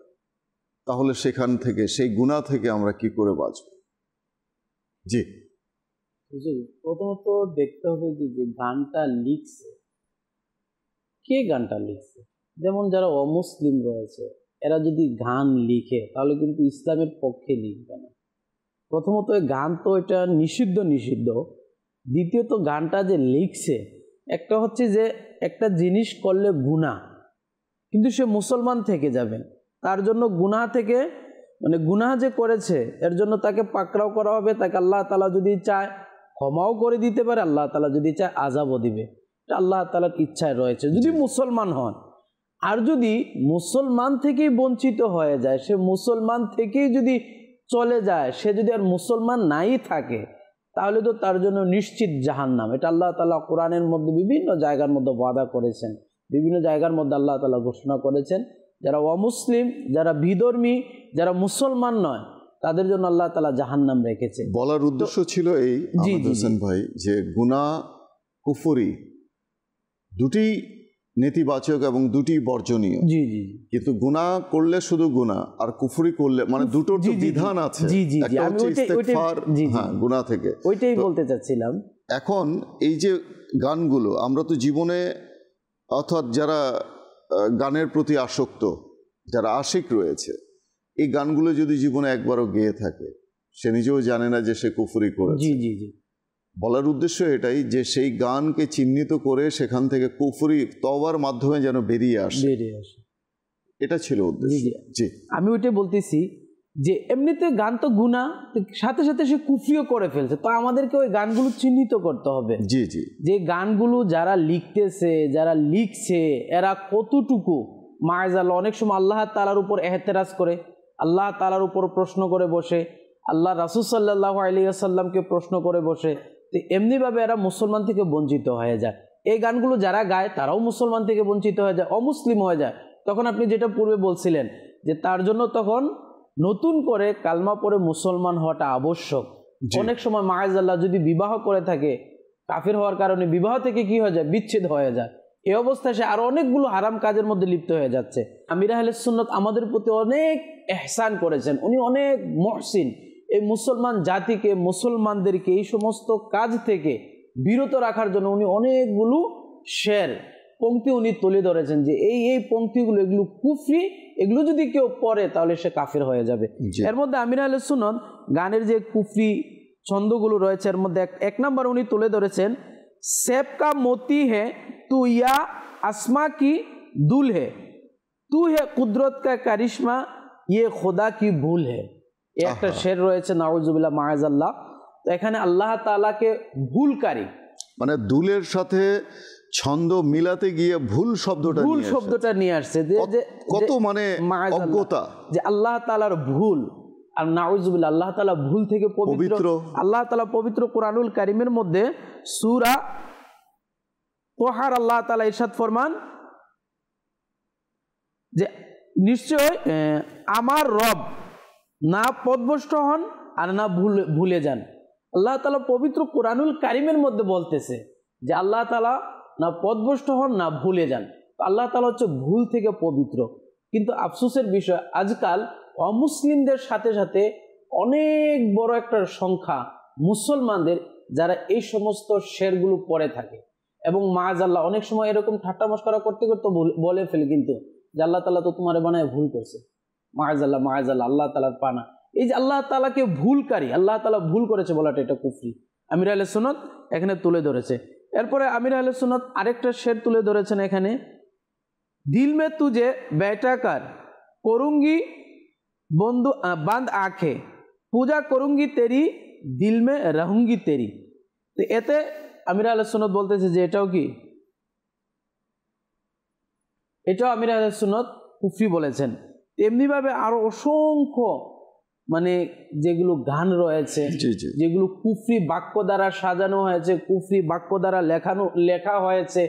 তাহলে সেখান থেকে, সেই গুনাহ থেকে আমরা কি করে বাঁচব? জি, প্রথমত দেখতে হবে যে গানটা লিখছে কে, গানটা লিখছে। যেমন যারা অমুসলিম রয়েছে, এরা যদি গান লিখে তাহলে কিন্তু ইসলামের পক্ষে লিখবে না। প্রথমত গান তো এটা নিষিদ্ধ। দ্বিতীয়ত গানটা যে লিখছে, একটা হচ্ছে যে একটা জিনিস করলে গুনাহ, কিন্তু সে মুসলমান থেকে যাবেন, তার জন্য গুনাহ থেকে, মানে গুনাহ যে করেছে এর জন্য তাকে পাকড়াও করা হবে। তাকে আল্লাহ তাআলা যদি চায় ক্ষমাও করে দিতে পারে, আল্লাহ তাআলা যদি চায় আযাবও দিবে। এটা আল্লাহ তাআলার ইচ্ছায় রয়েছে, যদি মুসলমান হন। আর যদি মুসলমান থেকেই বঞ্চিত হয়ে যায়, সে মুসলমান থেকেই যদি চলে যায়, সে যদি আর মুসলমান নাই থাকে, তাহলে তো তার জন্য নিশ্চিত জাহান্নাম। এটা আল্লাহ তাআলা কোরআনের মধ্যে বিভিন্ন জায়গার মধ্যে ওয়াদা করেছেন, বিভিন্ন জায়গার মধ্যে আল্লাহ তাআলা ঘোষণা করেছেন। যারা অমুসলিম, যারা বিধর্মী, যারা মুসলমান নয়, তাদের জন্য আল্লাহ তাআলা জাহান্নাম রেখেছে। বলার উদ্দেশ্য ছিল এই আহমদ হোসেন ভাই, যে গুনাহ কুফরি দুটি নেতিবাচক এবং দুটি বর্জনীয়। জি জি, কিন্তু গুনাহ করলে শুধু গুনাহ, আর কুফরি করলে, মানে দুটোর তো বিধান আছে। একটা হচ্ছে ইস্তেগফার গুনাহ থেকে, ওইটাই বলতে চাচ্ছিলাম। এখন এই যে গানগুলো, আমরা তো জীবনে, অর্থাৎ যারা গানের প্রতি আসক্ত, যারা আশিক রয়েছে, এই গানগুলো যদি জীবনে একবারও গেয়ে থাকে, সে নিজেও জানে না যে সে কুফরি করেছে। বলার উদ্দেশ্য এটাই যে সেই গানকে চিহ্নিত করে সেখান থেকে কুফরি তওবার মাধ্যমে যেন বেরিয়ে আসে, এটা ছিল উদ্দেশ্য। জি, আমি ওইটাই বলতেছি যে এমনিতে গান তো গুনাহ, সাথে সাথে সে কুফরিও করে ফেলছে, তো আমাদেরকে ওই গানগুলো চিহ্নিত করতে হবে। জি জি, যে গানগুলো যারা লিখতেছে, যারা লিখছে, এরা কতটুকু মাআযাল্লাহ অনেক সময় আল্লাহ তাআলার উপর এহতেরাজ করে, আল্লাহ তাআলার উপর প্রশ্ন করে বসে, আল্লাহ রাসূল সাল্লাল্লাহু আলাইহি ওয়াসাল্লামকে প্রশ্ন করে বসে, তো এমনিভাবে এরা মুসলমান থেকে বঞ্চিত হয়ে যায়। এই গানগুলো যারা গায় তারাও মুসলমান থেকে বঞ্চিত হয়ে যায়, অমুসলিম হয়ে যায়। তখন আপনি যেটা পূর্বে বলছিলেন যে তার জন্য তখন নতুন করে কালমা পড়ে মুসলমান হওয়াটা আবশ্যক। অনেক সময় মাআযাল্লাহ যদি বিবাহ করে থাকে, কাফির হওয়ার কারণে বিবাহ থেকে কি হয়ে যায়, বিচ্ছেদ হয়ে যায়। এই অবস্থায় সে আরো অনেকগুলো হারাম কাজের মধ্যে লিপ্ত হয়ে যাচ্ছে। আমির আহলে সুন্নাত আমাদের প্রতি অনেক ইহসান করেছেন, উনি অনেক মুহসিন। এই মুসলমান জাতিকে, মুসলমানদেরকে এই সমস্ত কাজ থেকে বিরত রাখার জন্য উনি অনেকগুলো শের পংক্তি উনি তুলে ধরেছেন যে এই এই পংক্তিগুলো এগুলো কুফরি, এগুলো যদি কেউ পড়ে তাহলে সে কাফির হয়ে যাবে। এর মধ্যে আমির আহলে সুন্নাত গানের যে কুফরি ছন্দগুলো রয়েছে এর মধ্যে এক নাম্বার উনি তুলে ধরেছেন, সেব কা মোতি হে তু ইয়া আসমা কি দুল হে, তু হে কুদরত কা কারিশমা ইয়ে খোদা কি ভুল হে। একটা শের রয়েছে নাউজুবিল্লাহ মাআযাল্লাহ। তো এখানে আল্লাহ তাআলাকে ভুলকারী, মানে দুলের সাথে ছন্দ মিলাতে গিয়ে ভুল শব্দটা নিয়ে আসছে, যে কত মানে অজ্ঞতা, যে আল্লাহ তাআলার ভুল। আর নাউজুবিল্লাহ, আল্লাহ তাআলা ভুল থেকে পবিত্র। আল্লাহ তাআলা পবিত্র কোরআনুল কারীমের মধ্যে সূরা তোহার আল্লাহ তাআলা ইরশাদ ফরমান যে নিশ্চয় আমার রব না পথভ্রষ্ট হন আর না ভুলে যান। আল্লাহ তাআলা পবিত্র কোরআনুল কারীমের মধ্যে বলতেছে যে আল্লাহ তাআলা না পথভ্রষ্ট হন না ভুলে যান। আল্লাহ তাআলা হচ্ছে ভুল থেকে পবিত্র। কিন্তু আফসোসের বিষয় আজকাল অমুসলিমদের সাথে সাথে অনেক বড় একটা সংখ্যা মুসলমানদের যারা এই সমস্ত শেরগুলো পড়ে থাকে, এবং মাআযাল্লাহ অনেক সময় এরকম ঠাট্টা মশকরা করতে করতে বলে ফেলে কিন্তু যে আল্লাহ তাআলা তো তোমারে বানায় ভুল করছে। মাআযাল্লাহ মাআযাল্লাহ, আল্লাহ তাআলার পানা। এই যে আল্লাহ তাআলাকে ভুলকারী, আল্লাহ তাআলা ভুল করেছে বলাটা এটা কুফরি। আমির আহলে সুন্নাত এখানে তুলে ধরেছে। এরপরে আমির আহলে সুন্নাত আরেকটা শের তুলে ধরেছেন এখানে, দিল মে তুজে বেটাকার করুঙ্গি বন্ধু বাঁধ আঁখে, পূজা করুঙ্গি তেরি দিল মে রহুঙ্গি তেরি। তো এতে আমির আহলে সুন্নাত বলতেছে যে এটাও কি, এটাও আমির আহলে সুন্নাত কুফরি বলেছেন। এমনিভাবে আরো অসংখ্য মানে যেগুলো গান রয়েছে, যেগুলো কুফরি বাক্য দ্বারা সাজানো হয়েছে, কুফরি বাক্য দ্বারা লেখা হয়েছে,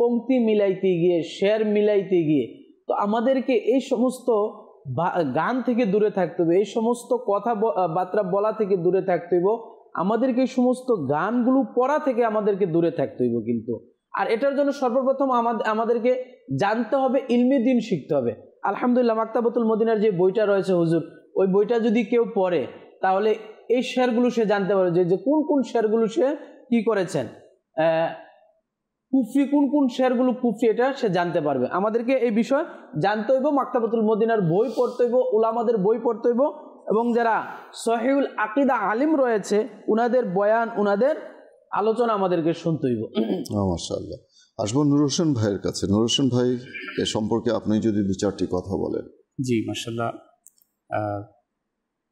পংক্তি মিলাইতে গিয়ে, শের মিলাইতে গিয়ে। তো আমাদেরকে এই সমস্ত গান থেকে দূরে থাকতে হবে, এই সমস্ত কথাবার্তা বলা থেকে দূরে থাকতে হবে, আমাদেরকে এই সমস্ত গানগুলো পড়া থেকে আমাদেরকে দূরে থাকতে হইব কিন্তু। আর এটার জন্য সর্বপ্রথম আমাদেরকে জানতে হবে, ইলমে দ্বীন শিখতে হবে। আলহামদুলিল্লাহ মাকতাবাতুল মদিনার যে বইটা রয়েছে হুজুর, ওই বইটা যদি কেউ পড়ে তাহলে এই শেরগুলো সে জানতে পারে যে কোন কোন শেরগুলো সে কি করেছেন, কুফরি কোন কোন শেরগুলো কুফরি, এটা সে জানতে পারবে। আমাদেরকে এই বিষয় জানতে হইব, মাকতাবাতুল মদিনার বই পড়তে হইব, উলামাদের বই পড়তে হইব, এবং যারা সহিহুল আকীদা আলিম রয়েছে উনাদের বয়ান, উনাদের আলোচনা আমাদেরকে শুনতে হইব। মাশাআল্লাহ। আসবো নূর হোসেন ভাইয়ের কাছে। নূর হোসেন ভাই, এ সম্পর্কে আপনি যদি দু চারটি কথা বলেন। জি মাশাআল্লাহ।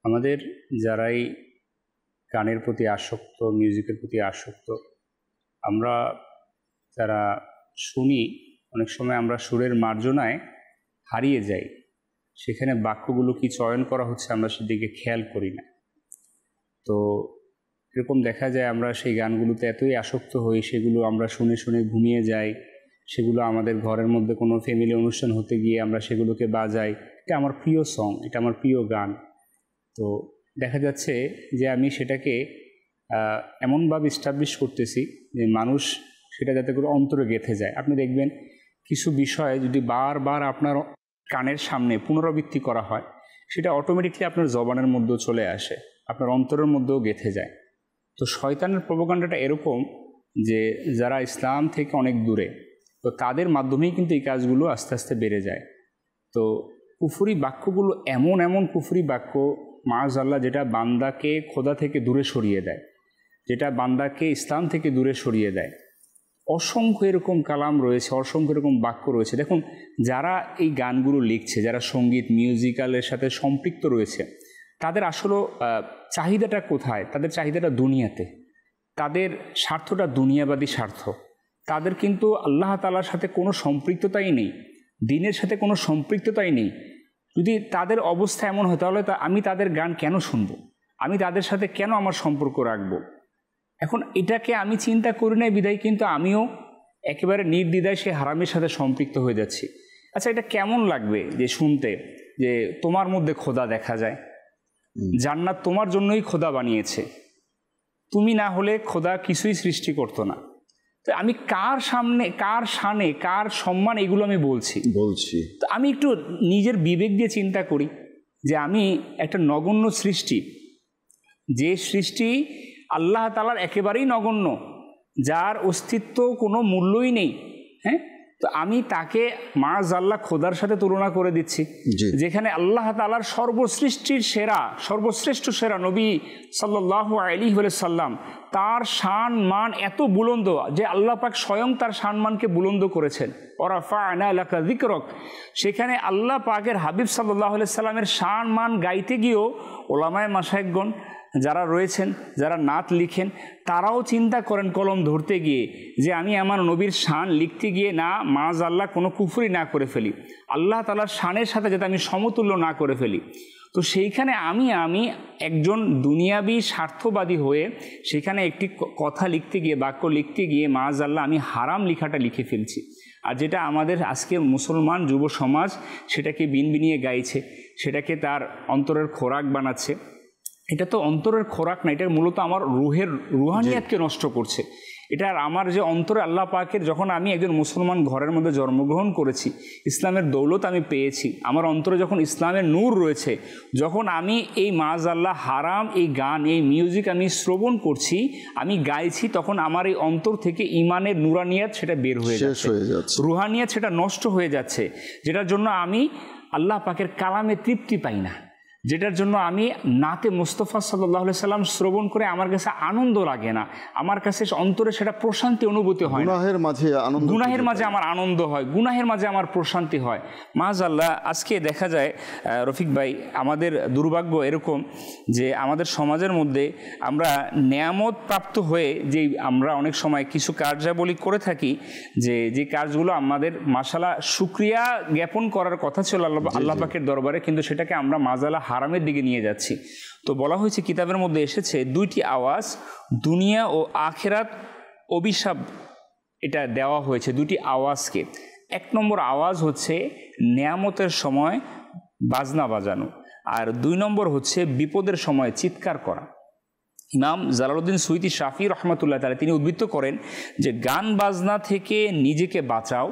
আমাদের যারাই গানের প্রতি আসক্ত, মিউজিকের প্রতি আসক্ত, আমরা যারা শুনি অনেক সময় আমরা সুরের মার্জনায় হারিয়ে যাই, সেখানে বাক্যগুলো কি চয়ন করা হচ্ছে আমরা সেদিকে খেয়াল করি না। তো এরকম দেখা যায় আমরা সেই গানগুলোতে এতই আসক্ত হই, সেগুলো আমরা শুনে শুনে ঘুমিয়ে যাই, সেগুলো আমাদের ঘরের মধ্যে কোনো ফ্যামিলি অনুষ্ঠান হতে গিয়ে আমরা সেগুলোকে বাজাই, এটা আমার প্রিয় সং, এটা আমার প্রিয় গান। তো দেখা যাচ্ছে যে আমি সেটাকে এমনভাবে এস্টাবলিশ করতেছি যে মানুষ সেটা যাতে করে অন্তরে গেঁথে যায়। আপনি দেখবেন কিছু বিষয় যদি বারবার আপনার কানের সামনে পুনরাবৃত্তি করা হয়, সেটা অটোমেটিকলি আপনার জবানের মধ্যেও চলে আসে, আপনার অন্তরের মধ্যেও গেঁথে যায়। তো শয়তানের প্রোপাগান্ডাটা এরকম যে যারা ইসলাম থেকে অনেক দূরে, তো তাদের মাধ্যমেই কিন্তু এই কাজগুলো আস্তে আস্তে বেড়ে যায়। তো কুফরি বাক্যগুলো এমন এমন কুফরি বাক্য মাআযাল্লাহ, যেটা বান্দাকে খোদা থেকে দূরে সরিয়ে দেয়, যেটা বান্দাকে ইসলাম থেকে দূরে সরিয়ে দেয়। অসংখ্য এরকম কালাম রয়েছে, অসংখ্য এরকম বাক্য রয়েছে। দেখুন, যারা এই গানগুলো লিখছে, যারা সঙ্গীত মিউজিক্যালের সাথে সম্পৃক্ত রয়েছে, তাদের আসলে চাহিদাটা কোথায়? তাদের চাহিদাটা দুনিয়াতে, তাদের স্বার্থটা দুনিয়াবাদী স্বার্থ। তাদের কিন্তু আল্লাহ তাআলার সাথে কোনো সম্পৃক্ততাই নেই, দিনের সাথে কোনো সম্পৃক্ততাই নেই। যদি তাদের অবস্থা এমন হয় তাহলে আমি তাদের গান কেন শুনবো? আমি তাদের সাথে কেন আমার সম্পর্ক রাখবো? এখন এটাকে আমি চিন্তা করি নাই বিধায় কিন্তু আমিও একেবারে নির্দ্বিধায় সে হারামের সাথে সম্পৃক্ত হয়ে যাচ্ছি। আচ্ছা, এটা কেমন লাগবে যে শুনতে যে তোমার মধ্যে খোদা দেখা যায়, জান্নাত তোমার জন্যই খোদা বানিয়েছে, তুমি না হলে খোদা কিছুই সৃষ্টি করতো না। তো আমি কার সামনে, কার শানে, কার সম্মান, এগুলো আমি বলছি। তো আমি একটু নিজের বিবেক দিয়ে চিন্তা করি যে আমি একটা নগণ্য সৃষ্টি, যে সৃষ্টি আল্লাহ তাআলার একেবারেই নগণ্য, যার অস্তিত্ব কোনো মূল্যই নেই, হ্যাঁ, তো আমি তাকে মাআযাল্লাহ খোদার সাথে তুলনা করে দিচ্ছি, যেখানে আল্লাহ তাআলার সর্বসৃষ্টির সেরা, সর্বশ্রেষ্ঠ সেরা নবী সাল্লাল্লাহু আলাইহি ওয়াসাল্লাম, তার শান মান এত বুলন্দ যে আল্লাহ পাক স্বয়ং তার শানমানকে বুলন্দ করেছেন। ওয়ারাফা'না লাকা যিকরাক, সেখানে আল্লাহ পাকের হাবিব সাল্লাল্লাহু আলাইহি সাল্লামের শান মান গাইতে গিয়েও ওলামায়ে মাশায়েখগণ যারা রয়েছেন, যারা নাত লিখেন, তারাও চিন্তা করেন কলম ধরতে গিয়ে যে আমি আমার নবীর শান লিখতে গিয়ে না মাআযাল্লাহ কোনো কুফরি না করে ফেলি, আল্লাহ তাআলার শানের সাথে যাতে আমি সমতুল্য না করে ফেলি। তো সেইখানে আমি একজন দুনিয়াবী স্বার্থবাদী হয়ে সেখানে একটি কথা লিখতে গিয়ে, বাক্য লিখতে গিয়ে মাআযাল্লাহ আমি হারাম লেখাটা লিখে ফেলছি। আর যেটা আমাদের আজকের মুসলমান যুব সমাজ সেটাকে বিনবিনিয়ে গাইছে, সেটাকে তার অন্তরের খোরাক বানাচ্ছে। এটা তো অন্তরের খোরাক না, এটা মূলত আমার রুহানিয়াতকে নষ্ট করছে। এটা আমার যে অন্তরে আল্লাহ পাকের, যখন আমি একজন মুসলমান ঘরের মধ্যে জন্মগ্রহণ করেছি, ইসলামের দৌলত আমি পেয়েছি, আমার অন্তরে যখন ইসলামের নূর রয়েছে, যখন আমি এই মাআযাল্লাহ হারাম এই গান, এই মিউজিক আমি শ্রবণ করছি, আমি গাইছি, তখন আমার এই অন্তর থেকে ইমানের নুরানিয়াত সেটা বের হয়ে যাচ্ছে, রুহানিয়াত সেটা নষ্ট হয়ে যাচ্ছে, যেটার জন্য আমি আল্লাহ পাকের কালামে তৃপ্তি পাই না, যেটার জন্য আমি নাতে মুস্তাফা সাল্লাল্লাহু আলাইহি সাল্লাম শ্রবণ করে আমার কাছে আনন্দ লাগে না, আমার কাছে অন্তরে সেটা প্রশান্তি অনুভূতি হয় না। গুনাহের মাঝে আমার আনন্দ হয়, গুনাহের মাঝে আমার প্রশান্তি হয়। মাআযাল্লাহ আজকে দেখা যায় রফিক ভাই, আমাদের দুর্ভাগ্য এরকম যে আমাদের সমাজের মধ্যে আমরা নেয়ামত প্রাপ্ত হয়ে যে আমরা অনেক সময় কিছু কার্যাবলী করে থাকি, যে কাজগুলো আমাদের মাশাআল্লাহ শুকরিয়া জ্ঞাপন করার কথা ছিল আল্লাহ পাকের দরবারে, কিন্তু সেটাকে আমরা মাআযাল্লাহ হারামের দিকে নিয়ে যাচ্ছি। তো বলা হয়েছে, কিতাবের মধ্যে এসেছে দুইটি আওয়াজ, দুনিয়া ও আখিরাত অভিশাপ এটা দেওয়া হয়েছে দুটি আওয়াজকে। এক নম্বর আওয়াজ হচ্ছে নেয়ামতের সময় বাজনা বাজানো, আর 2 নম্বর হচ্ছে বিপদের সময় চিৎকার করা। ইমাম জালালউদ্দিন সুয়ুতী শাফি রহমাতুল্লাহ তাআলা তিনি উদ্ধৃত করেন যে গান বাজনা থেকে নিজেকে বাঁচাও,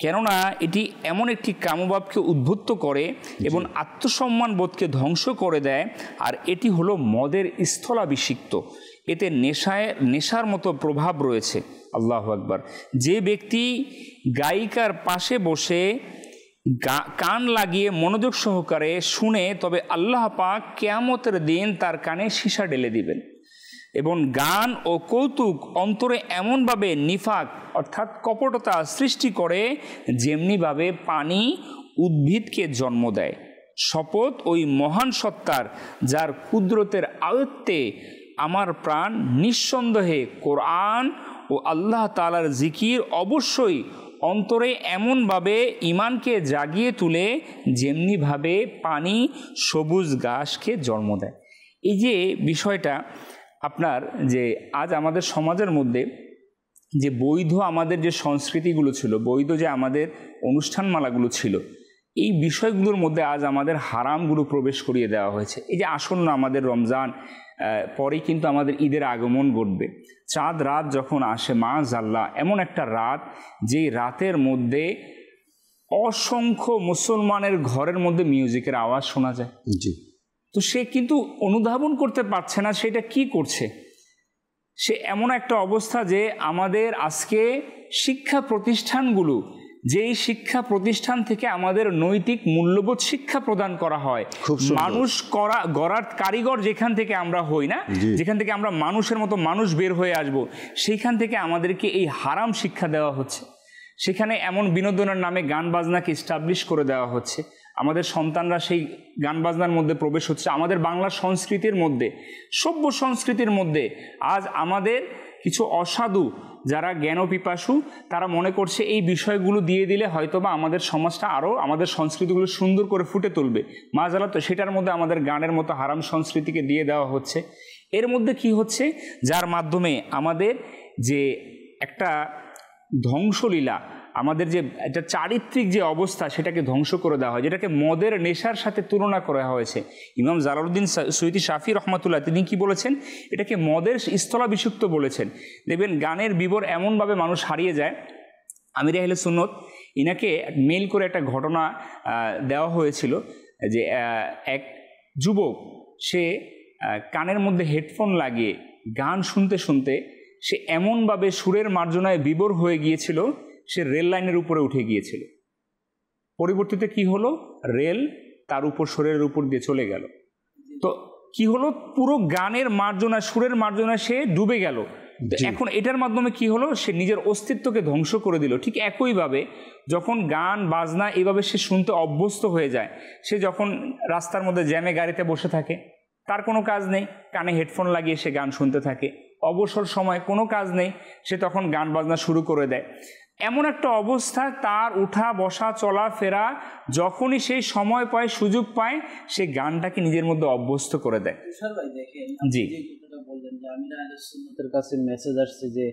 কেননা এটি এমন একটি কামভাবকে উদ্বুদ্ধ করে এবং আত্মসম্মান বোধকে ধ্বংস করে দেয়, আর এটি হলো মদের স্থলাভিষিক্ত, এতে নেশার মতো প্রভাব রয়েছে। আল্লাহু আকবার। যে ব্যক্তি গায়িকার পাশে বসে কান লাগিয়ে মনোযোগ সহকারে শুনে, তবে আল্লাহ পাক কিয়ামতের দিন তার কানে সীসা ঢেলে দিবেন। এবং গান ও কৌতুক অন্তরে এমনভাবে নিফাক অর্থাৎ কপটতা সৃষ্টি করে, যেমনিভাবে পানি উদ্ভিদকে জন্ম দেয়। শপথ ওই মহান সত্তার, যার কুদরতের আয়ত্তে আমার প্রাণ, নিঃসন্দেহে কোরআন ও আল্লাহ তাআলার জিকির অবশ্যই অন্তরে এমনভাবে ইমানকে জাগিয়ে তুলে, যেমনিভাবে পানি সবুজ ঘাসকে জন্ম দেয়। এই যে বিষয়টা আপনার, যে আজ আমাদের সমাজের মধ্যে যে বৈধ আমাদের যে সংস্কৃতিগুলো ছিল, বৈধ যে আমাদের অনুষ্ঠানমালাগুলো ছিল, এই বিষয়গুলোর মধ্যে আজ আমাদের হারামগুলো প্রবেশ করিয়ে দেওয়া হয়েছে। এই যে আসন্ন আমাদের রমজান, পরেই কিন্তু আমাদের ঈদের আগমন ঘটবে। চাঁদ রাত যখন আসে, মাআযাল্লাহ এমন একটা রাত, যেই রাতের মধ্যে অসংখ্য মুসলমানের ঘরের মধ্যে মিউজিকের আওয়াজ শোনা যায়। তো সে কিন্তু অনুধাবন করতে পারছে না সেটা কি করছে। সে এমন একটা অবস্থা যে আমাদের আজকে শিক্ষা প্রতিষ্ঠানগুলো, যেই শিক্ষা প্রতিষ্ঠান থেকে আমাদের নৈতিক মূল্যবোধ শিক্ষা প্রদান করা হয়, মানুষ গড়ার কারিগর যেখান থেকে আমরা হই না, যেখান থেকে আমরা মানুষের মতো মানুষ বের হয়ে আসব, সেইখান থেকে আমাদেরকে এই হারাম শিক্ষা দেওয়া হচ্ছে। সেখানে এমন বিনোদনের নামে গান বাজনাকে এস্টাবলিশ করে দেওয়া হচ্ছে। আমাদের সন্তানরা সেই গান বাজনার মধ্যে প্রবেশ হচ্ছে, আমাদের বাংলা সংস্কৃতির মধ্যে, সভ্য সংস্কৃতির মধ্যে। আজ আমাদের কিছু অসাধু যারা জ্ঞানপিপাসু তারা মনে করছে এই বিষয়গুলো দিয়ে দিলে হয়তোবা আমাদের সমাজটা আরও আমাদের সংস্কৃতিগুলো সুন্দর করে ফুটে তুলবে। মাজালা তো সেটার মধ্যে আমাদের গানের মতো হারাম সংস্কৃতিকে দিয়ে দেওয়া হচ্ছে। এর মধ্যে কি হচ্ছে, যার মাধ্যমে আমাদের যে একটা ধ্বংসলীলা, আমাদের যে একটা চারিত্রিক যে অবস্থা সেটাকে ধ্বংস করে দেওয়া হয়, যেটাকে মদের নেশার সাথে তুলনা করা হয়েছে। ইমাম জালালউদ্দিন সৈয়দী শাফি রহমাতুল্লাহ তিনি কি বলেছেন, এটাকে মদের স্থলাভিষিক্ত বলেছেন। দেখবেন গানের বিবর এমনভাবে মানুষ হারিয়ে যায়। আমির আহলে সুন্নত ইনাকে মেইল করে একটা ঘটনা দেওয়া হয়েছিল যে এক যুবক সে কানের মধ্যে হেডফোন লাগিয়ে গান শুনতে শুনতে সে এমনভাবে সুরের মার্জনায় বিভোর হয়ে গিয়েছিল, সে রেল লাইনের উপরে উঠে গিয়েছিল। পরিবর্তিতে কি হলো, রেল তার উপর শরীরের উপর দিয়ে চলে গেল। তো কি হলো, পুরো গানের মার্জনা, সুরের মার্জনা সে ডুবে গেল। এখন এটার মাধ্যমে কি হলো, সে নিজের অস্তিত্বকে ধ্বংস করে দিল। ঠিক একইভাবে যখন গান বাজনা এইভাবে সে শুনতে অভ্যস্ত হয়ে যায়, সে যখন রাস্তার মধ্যে জ্যামে গাড়িতে বসে থাকে, তার কোনো কাজ নেই, কানে হেডফোন লাগিয়ে সে গান শুনতে থাকে। অবসর সময় কোনো কাজ নেই, সে তখন গান বাজনা শুরু করে দেয়। এমন একটা অবস্থা, তার উঠা বসা চলা ফেরা যখনই সেই সময় পায়, সুযোগ পায়, সে গানটাকে নিজের মধ্যে অভ্যস্ত করে দেয়। জি, বললেন যে আমির আহলে সুন্নতের কাছে মেসেজ আসছে যে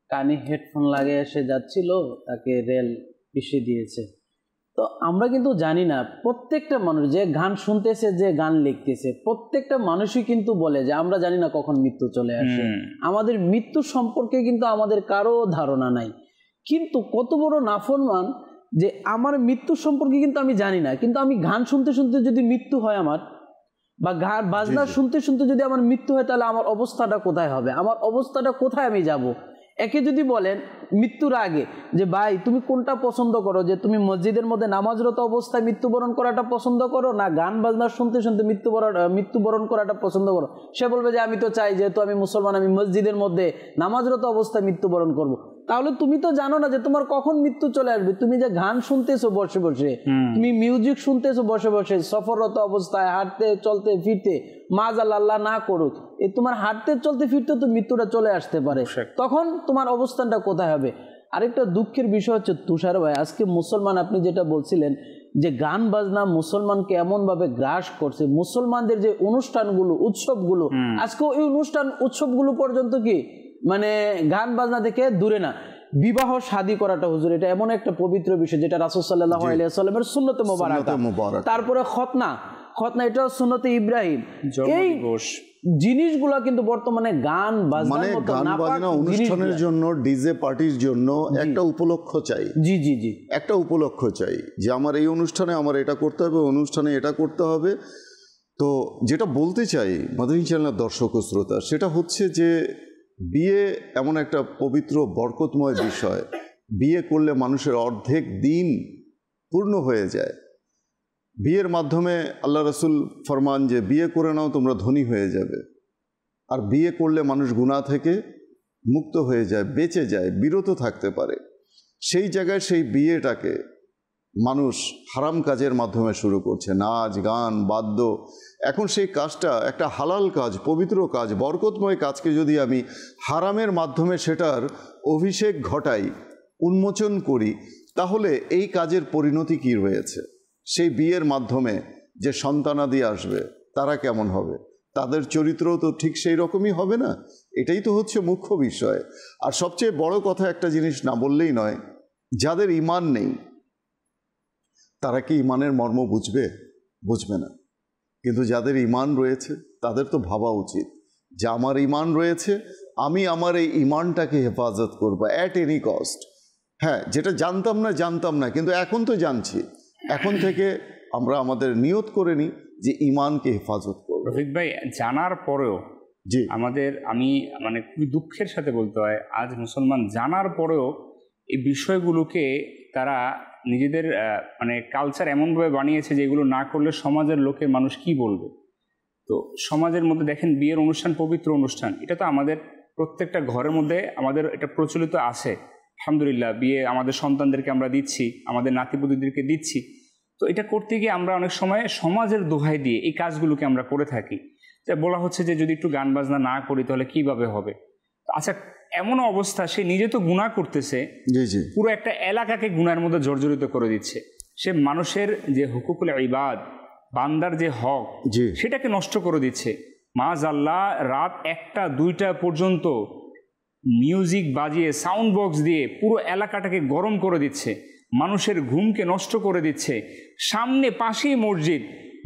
কানে হেডফোন লাগিয়ে এসে যাচ্ছিল, তাকে রেল পিষে দিয়েছে। তো আমরা কিন্তু জানি না, প্রত্যেকটা মানুষ যে গান শুনতেছে, যে গান লিখতেছে, প্রত্যেকটা মানুষই কিন্তু বলে যে আমরা জানি না কখন মৃত্যু চলে আসে। আমাদের মৃত্যু সম্পর্কে কিন্তু আমাদের কারো ধারণা নাই। কিন্তু কত বড় নাফরমান যে আমার মৃত্যু সম্পর্কে কিন্তু আমি জানি না, কিন্তু আমি গান শুনতে শুনতে যদি মৃত্যু হয় আমার, বা গান বাজনা শুনতে শুনতে যদি আমার মৃত্যু হয়, তাহলে আমার অবস্থাটা কোথায় হবে, আমার অবস্থাটা কোথায় আমি যাব। একে যদি বলেন মৃত্যুর আগে যে ভাই তুমি কোনটা পছন্দ করো, যে তুমি মসজিদের মধ্যে নামাজরত অবস্থায় মৃত্যুবরণ করাটা পছন্দ করো, না গান বাজনা শুনতে শুনতে মৃত্যুবরণ করাটা পছন্দ করো, সে বলবে যে আমি তো চাই, যেহেতু আমি মুসলমান, আমি মসজিদের মধ্যে নামাজরত অবস্থায় মৃত্যুবরণ করব। তাহলে তুমি তো জানো না যে তোমার কখন মৃত্যু চলে আসবে। তুমি যে গান শুনতেছো বসে বসে, তুমি মিউজিক শুনতেছো বসে বসে, সফররত অবস্থায় হাঁটতে চলতে ফিরতে, মাজাল আল্লাহ না করুক, এই তোমার হাঁটতে চলতে ফিরতে তো মৃত্যুটা চলে আসতে পারে। তখন তোমার অবস্থানটা কোথায় হবে। আরেকটা দুঃখের বিষয় হচ্ছে তুষার ভাই, আজকে মুসলমান, আপনি যেটা বলছিলেন যে গান বাজনা মুসলমানকে এমনভাবে গ্রাস করছে, মুসলমানদের যে অনুষ্ঠানগুলো, উৎসবগুলো, আজকে ওই অনুষ্ঠান উৎসবগুলো পর্যন্ত কি মানে গান বাজনা থেকে দূরে না। বিবাহ শাদী করাটা হুজুর, এটা এমন একটা পবিত্র বিষয় যেটা রাসূল সাল্লাল্লাহু আলাইহি ওয়াসাল্লামের সুন্নতে মুবারাকা। তারপরে খতনা, এটাও সুন্নতে ইব্রাহিম। এই জিনিসগুলো কিন্তু বর্তমানে গান বাজনার মতো অনুষ্ঠানের জন্য, ডিজে পার্টির জন্য একটা উপলক্ষ চাই। জি জি জি, একটা উপলক্ষ চাই যে আমার এই অনুষ্ঠানে আমার এটা করতে হবে, অনুষ্ঠানে এটা করতে হবে। তো যেটা বলতে চাই মাদানী চ্যানেলের দর্শক ও শ্রোতা, সেটা হচ্ছে যে বিয়ে এমন একটা পবিত্র বরকতময় বিষয়, বিয়ে করলে মানুষের অর্ধেক দিন পূর্ণ হয়ে যায়। বিয়ের মাধ্যমে আল্লাহ রসুল ফরমান যে বিয়ে করে নাও তোমরা ধনী হয়ে যাবে। আর বিয়ে করলে মানুষ গুনাহ থেকে মুক্ত হয়ে যায়, বেঁচে যায়, বিরত থাকতে পারে। সেই জায়গায় সেই বিয়েটাকে মানুষ হারাম কাজের মাধ্যমে শুরু করছে, নাচ গান বাদ্য। এখন সেই কাজটা একটা হালাল কাজ, পবিত্র কাজ, বরকতময় কাজকে যদি আমি হারামের মাধ্যমে সেটার অভিষেক ঘটাই, উন্মোচন করি, তাহলে এই কাজের পরিণতি কী রয়েছে? সেই বিয়ের মাধ্যমে যে সন্তানাদি আসবে তারা কেমন হবে? তাদের চরিত্রও তো ঠিক সেই রকমই হবে না। এটাই তো হচ্ছে মুখ্য বিষয়। আর সবচেয়ে বড় কথা একটা জিনিস না বললেই নয়, যাদের ঈমান নেই তারা কি ঈমানের মর্ম বুঝবে? বুঝবে না। কিন্তু যাদের ঈমান রয়েছে তাদের তো ভাবা উচিত যে আমার ঈমান রয়েছে, আমি আমার এই ঈমানটাকে হেফাজত করবো অ্যাট এনি কস্ট। হ্যাঁ, যেটা জানতাম না কিন্তু এখন তো জানছি। এখন থেকে আমরা আমাদের নিয়ত করে নিই যে ঈমানকে হেফাজত করব। রফিক ভাই, জানার পরেও জি আমি খুবই দুঃখের সাথে বলতে হয়, আজ মুসলমান জানার পরেও এই বিষয়গুলোকে তারা নিজেদের কালচার এমনভাবে বানিয়েছে যে এগুলো না করলে সমাজের লোকের মানুষ কি বলবে। তো সমাজের মধ্যে দেখেন বিয়ের অনুষ্ঠান পবিত্র অনুষ্ঠান, এটা তো আমাদের প্রত্যেকটা ঘরের মধ্যে আমাদের এটা প্রচলিত আছে। আলহামদুলিল্লাহ, বিয়ে আমাদের সন্তানদেরকে আমরা দিচ্ছি, আমাদের নাতিপুতিদেরকে দিচ্ছি। তো এটা করতে গিয়ে আমরা অনেক সময় সমাজের দোহাই দিয়ে এই কাজগুলোকে আমরা করে থাকি। বলা হচ্ছে যে যদি একটু গান বাজনা না করি তাহলে কিভাবে হবে। আচ্ছা, এমন অবস্থা সে নিজে তো গুনাহ করতেছে, পুরো একটা এলাকাকে গুনাহের মধ্যে জর্জরিত করে দিচ্ছে। সে মানুষের যে হুকুকুল ইবাদ, বান্দার যে হক, সেটাকে নষ্ট করে দিচ্ছে। মাআযাল্লাহ রাত 1টা 2টা পর্যন্ত মিউজিক বাজিয়ে সাউন্ড বক্স দিয়ে পুরো এলাকাটাকে গরম করে দিচ্ছে, মানুষের ঘুমকে নষ্ট করে দিচ্ছে। সামনে পাশেই মসজিদ,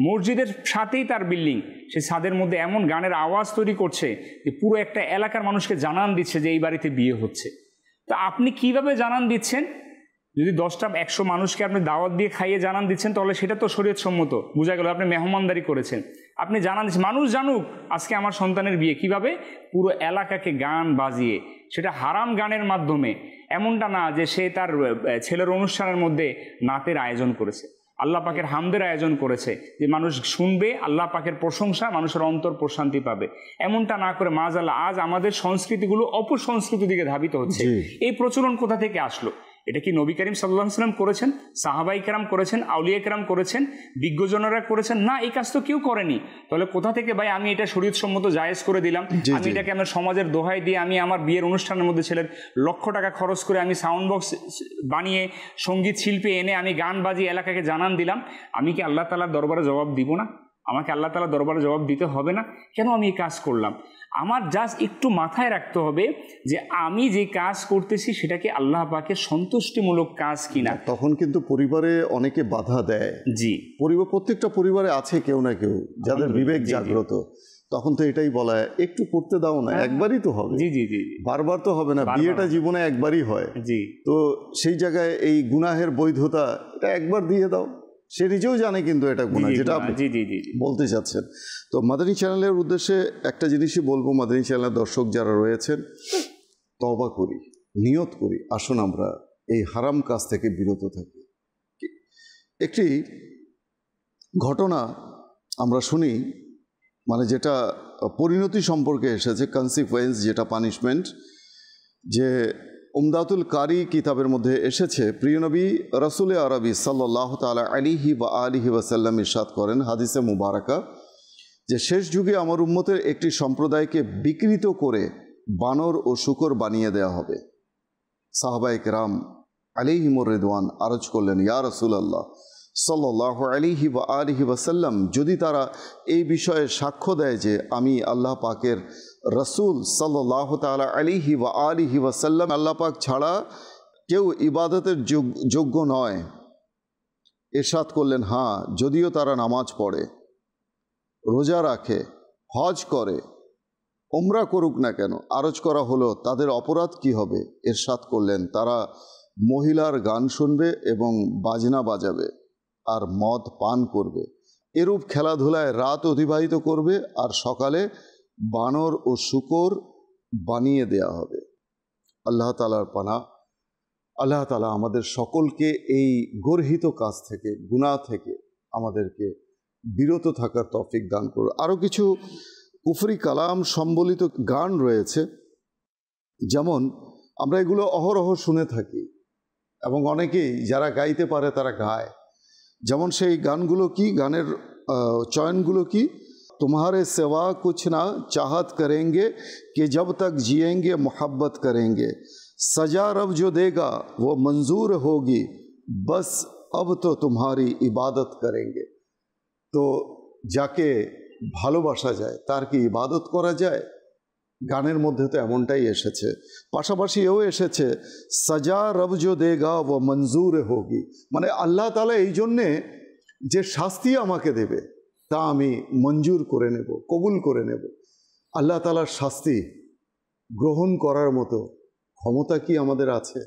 মসজিদের সাথেই তার বিল্ডিং, সে ছাদের মধ্যে এমন গানের আওয়াজ তৈরি করছে যে পুরো একটা এলাকার মানুষকে জানান দিচ্ছে যে এই বাড়িতে বিয়ে হচ্ছে। তো আপনি কিভাবে জানান দিচ্ছেন? যদি 10টা 100 মানুষকে আপনি দাওয়াত দিয়ে খাইয়ে জানান দিচ্ছেন তাহলে সেটা তো শরীয়ত সম্মত, বোঝা গেল আপনি মেহমানদারি করেছেন। আপনি জানান দিচ্ছেন মানুষ জানুক আজকে আমার সন্তানের বিয়ে, কিভাবে? পুরো এলাকাকে গান বাজিয়ে, সেটা হারাম গানের মাধ্যমে। এমনটা না যে সে তার ছেলের অনুষ্ঠানের মধ্যে নাতের আয়োজন করেছে, আল্লাহ পাকের হামদের আয়োজন করেছে যে মানুষ শুনবে, আল্লাহ পাকের প্রশংসা, মানুষের অন্তর প্রশান্তি পাবে। এমনটা না করে মাআযাল্লাহ আজ আমাদের সংস্কৃতিগুলো অপসংস্কৃতির দিকে ধাবিত হচ্ছে। এই প্রচলন কোথা থেকে আসলো? এটা কি নবী করিম সাল্লাল্লাহু আলাইহি ওয়াসাল্লাম করেছেন, সাহাবাই কেরাম করেছেন, আউলিয়া কেরাম করেছেন, বিজ্ঞজনেরা করেছেন? না, এই কাজ তো কেউ করেনি। তাহলে কোথা থেকে ভাই আমি এটা শরীয়ত সম্মত জায়েজ করে দিলাম? আমি এটাকে আমার সমাজের দোহাই দিয়ে আমি আমার বিয়ের অনুষ্ঠানের মধ্যে ছেলের লক্ষ টাকা খরচ করে আমি সাউন্ড বক্স বানিয়ে সঙ্গীত শিল্পী এনে আমি গান বাজিয়ে এলাকাকে জানান দিলাম। আমি কি আল্লাহ তাআলার দরবারে জবাব দিব না? আমাকে আল্লাহ তাআলার দরবারে জবাব দিতে হবে না? কেন আমি এই কাজ করলাম? আমার জাস্ট একটু মাথায় রাখতে হবে যে আমি যে কাজ করতেছি সেটা কি আল্লাহ পাকের সন্তুষ্টিমূলক কাজ কিনা। তখন কিন্তু পরিবারে অনেকে বাধা দেয়। প্রত্যেকটা পরিবারে আছে কেউ না কেউ যাদের বিবেক জাগ্রত, তখন তো এটাই বলা হয় একটু করতে দাও না, একবারই তো হবে। বারবার তো হবে না, বিয়েটা জীবনে একবারই হয়। তো সেই জায়গায় এই গুনাহের বৈধতা এটা একবার দিয়ে দাও, সে নিজেও জানে কিন্তু এটা গুনাহ, যেটা আপনি বলতে চাচ্ছেন। তো মাদানী চ্যানেলের উদ্দেশ্যে একটা জিনিসই বলবো, মাদানী চ্যানেলের দর্শক যারা রয়েছেন, তওবা করি, নিয়ত করি, আসুন আমরা এই হারাম কাজ থেকে বিরত থাকি। একটি ঘটনা আমরা শুনি, মানে যেটা পরিণতি সম্পর্কে এসেছে, কনসিকুয়েন্স, যেটা পানিশমেন্ট, যে উমদাতুল কারি কিতাবের মধ্যে এসেছে, প্রিয় নবী রাসূলে আরবি সাল্লাল্লাহু তাআলা আলাইহি ওয়া আলিহি ওয়াসাল্লাম ইরশাদ করেন হাদিসে মুবারাকা, যে শেষ যুগে আমার উম্মতের একটি সম্প্রদায়কে বিকৃত করে বানর ও শূকর বানিয়ে দেওয়া হবে। সাহাবায়ে কেরাম আলাইহিমুর রিদওয়ান আরজ করলেন, ইয়া রাসূলুল্লাহ সাল্লাল্লাহু আলাইহি ওয়া আলিহি ওয়াসাল্লাম, যদি তারা এই বিষয়ে সাক্ষ্য দেয় যে আমি আল্লাহ পাকের রসুল সাল্লাল্লাহু তাআলা আলাইহি ওয়া আলিহি ওয়াসাল্লাম, আল্লাহ পাক ছাড়া কেউ ইবাদতের যোগ্য নয়, ইরশাদ করলেন, হ্যাঁ, যদিও তারা নামাজ পড়ে, রোজা রাখে, হজ করে, উমরা করুক না কেন। আরজ করা হলো তাদের অপরাধ কি হবে? ইরশাদ করলেন, তারা মহিলার গান শুনবে এবং বাজনা বাজাবে আর মদ পান করবে, এরূপ খেলাধুলায় রাত অতিবাহিত করবে, আর সকালে বানর ও শূকর বানিয়ে দেয়া হবে। আল্লাহ তাআলার পানা, আল্লাহ তাআলা আমাদের সকলকে এই গর্হিত কাজ থেকে, গুনাহ থেকে আমাদেরকে বিরত থাকার তৌফিক দান করুন। আরও কিছু কুফরি কালাম সম্বলিত গান রয়েছে, যেমন আমরা এগুলো অহরহ শুনে থাকি এবং অনেকেই যারা গাইতে পারে তারা গায়। যেমন সেই গানগুলো কি, গানের চয়নগুলো কি, तुम्हारे सिवा कुछ ना चाहत करेंगे कि जब तक जिएंगे मोहब्बत करेंगे, सजा रब जो देगा वो मंजूर होगी, बस अब तो तुम्हारी इबादत करेंगे। तो যাকে ভালোবাসা যায় তার কি ইবাদত করা যায়? গানের মধ্যে তো এমনটাই এসেছে। পাশাপাশি এও এসেছে, সাজা রব জো দেগা ও মঞ্জুর হোগি, মানে আল্লাহ তাআলা এই জন্যে যে শাস্তি আমাকে দেবে তা আমি মঞ্জুর করে নেব, কবুল করে নেব। আল্লাহ তাআলার শাস্তি গ্রহণ করার মতো ক্ষমতা কি আমাদের আছে?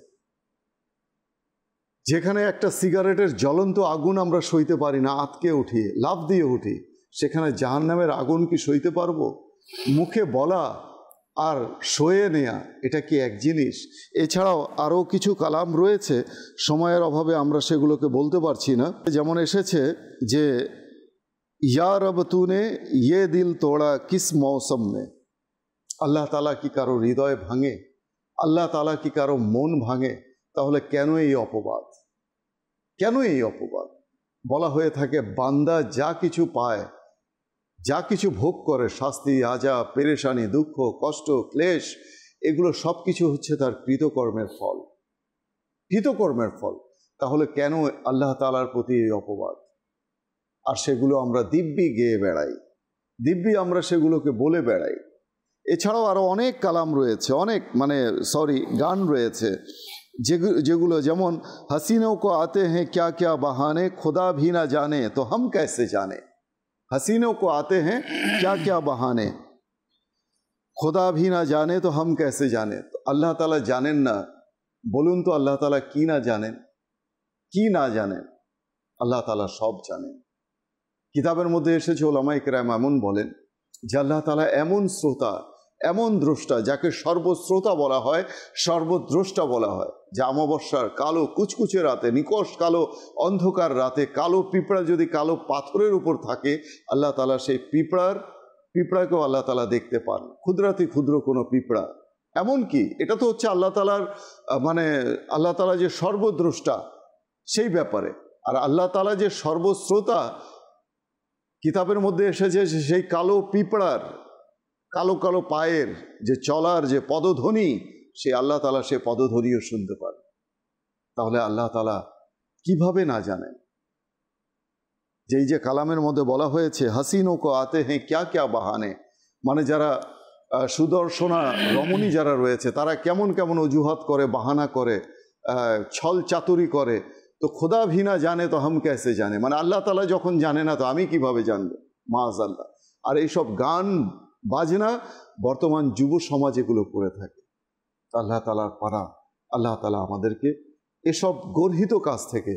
যেখানে একটা সিগারেটের জ্বলন্ত আগুন আমরা সইতে পারি না, আতকে উঠি, লাফ দিয়ে উঠি, সেখানে জাহান্নামের আগুন কি সইতে পারবো? মুখে বলা আর সয়ে নেয়া, এটা কি এক জিনিস? এছাড়াও আরও কিছু কালাম রয়েছে, সময়ের অভাবে আমরা সেগুলোকে বলতে পারছি না। যেমন এসেছে যে ইয়া রব তুনে ইয়ে দিল তোড়া কিস মৌসম মে, আল্লাহ তাআলা কি কারো হৃদয় ভাঙে? আল্লাহ তাআলা কি কারো মন ভাঙে? তাহলে কেন এই অপবাদ? কেন এই অপবাদ? বলা হয়ে থাকে বান্দা যা কিছু পায়, যা কিছু ভোগ করে, শাস্তি, আযাব, পেরেশানি, দুঃখ, কষ্ট, ক্লেশ, এগুলো সব কিছু হচ্ছে তার কৃতকর্মের ফল, কৃতকর্মের ফল। তাহলে কেন আল্লাহ তাআলার প্রতি এই অপবাদ? আর সেগুলো আমরা দিব্যি গেয়ে বেড়াই, দিব্যি আমরা সেগুলোকে বলে বেড়াই। এছাড়াও আরও অনেক কালাম রয়েছে, অনেক গান রয়েছে যেগুলো যেমন হাসিনোं को आते हैं क्या क्या बहाने खुदा भी ना जाने तो हम कैसे जाने। हसीनों को आते हैं क्या क्या बहाने खुदा भी ना जाने तो हम कैसे जाने। तो আল্লাহ তাআলা জানেন না, বলুন তো আল্লাহ তাআলা কি না জানেন, কি না জানেন? আল্লাহ তাআলা সব জানেন। কিতাবের মধ্যে এসেছে ওলামায়ে কেরাম এমন বলেন যে আল্লাহ তাআলা এমন শ্রোতা, এমন দ্রষ্টা, যাকে সর্বশ্রোতা বলা হয়, সর্বদ্রষ্টা বলা হয়, যে অমাবস্যার কালো কুচকুচে রাতে, নিকষ কালো অন্ধকার রাতে কালো পিঁপড়া যদি কালো পাথরের উপর থাকে, আল্লাহ তাআলা সেই পিঁপড়াকেও আল্লাহ তাআলা দেখতে পান, ক্ষুদ্রাতি ক্ষুদ্র কোনো পিঁপড়া। এমনকি এটা তো হচ্ছে আল্লাহ তাআলার আল্লাহ তাআলা যে সর্বদ্রষ্টা সেই ব্যাপারে। আর আল্লাহ তাআলা যে সর্বশ্রোতা, কিতাবের মধ্যে এসেছে সেই কালো পিঁপড়ার কালো কালো পায়ের যে চলার যে পদধ্বনি, সে আল্লাহ তাআলা সে পদধ্বনিও শুনতে পান। তাহলে আল্লাহ তাআলা কিভাবে না জানেন? যেই যে কালামের মধ্যে বলা হয়েছে হাসিনোं को आते हैं क्या क्या बहाने, মানে যারা সুদর্শনা রমণী যারা রয়েছে তারা কেমন কেমন অজুহাত করে, বাহানা করে, ছল চাতুরি করে। তো খোদা ভি না জানে তো হাম কেসে জানে, মানে আল্লাহ তাআলা যখন জানে না তো আমি কিভাবে জানবো, মাআযাল্লাহ। আর এইসব গান বাজনা বর্তমান যুব সমাজ এগুলো করে থাকে। আল্লাহ তাআলার পারা, আল্লাহ তাআলা আমাদেরকে এসব গর্হিত কাজ থেকে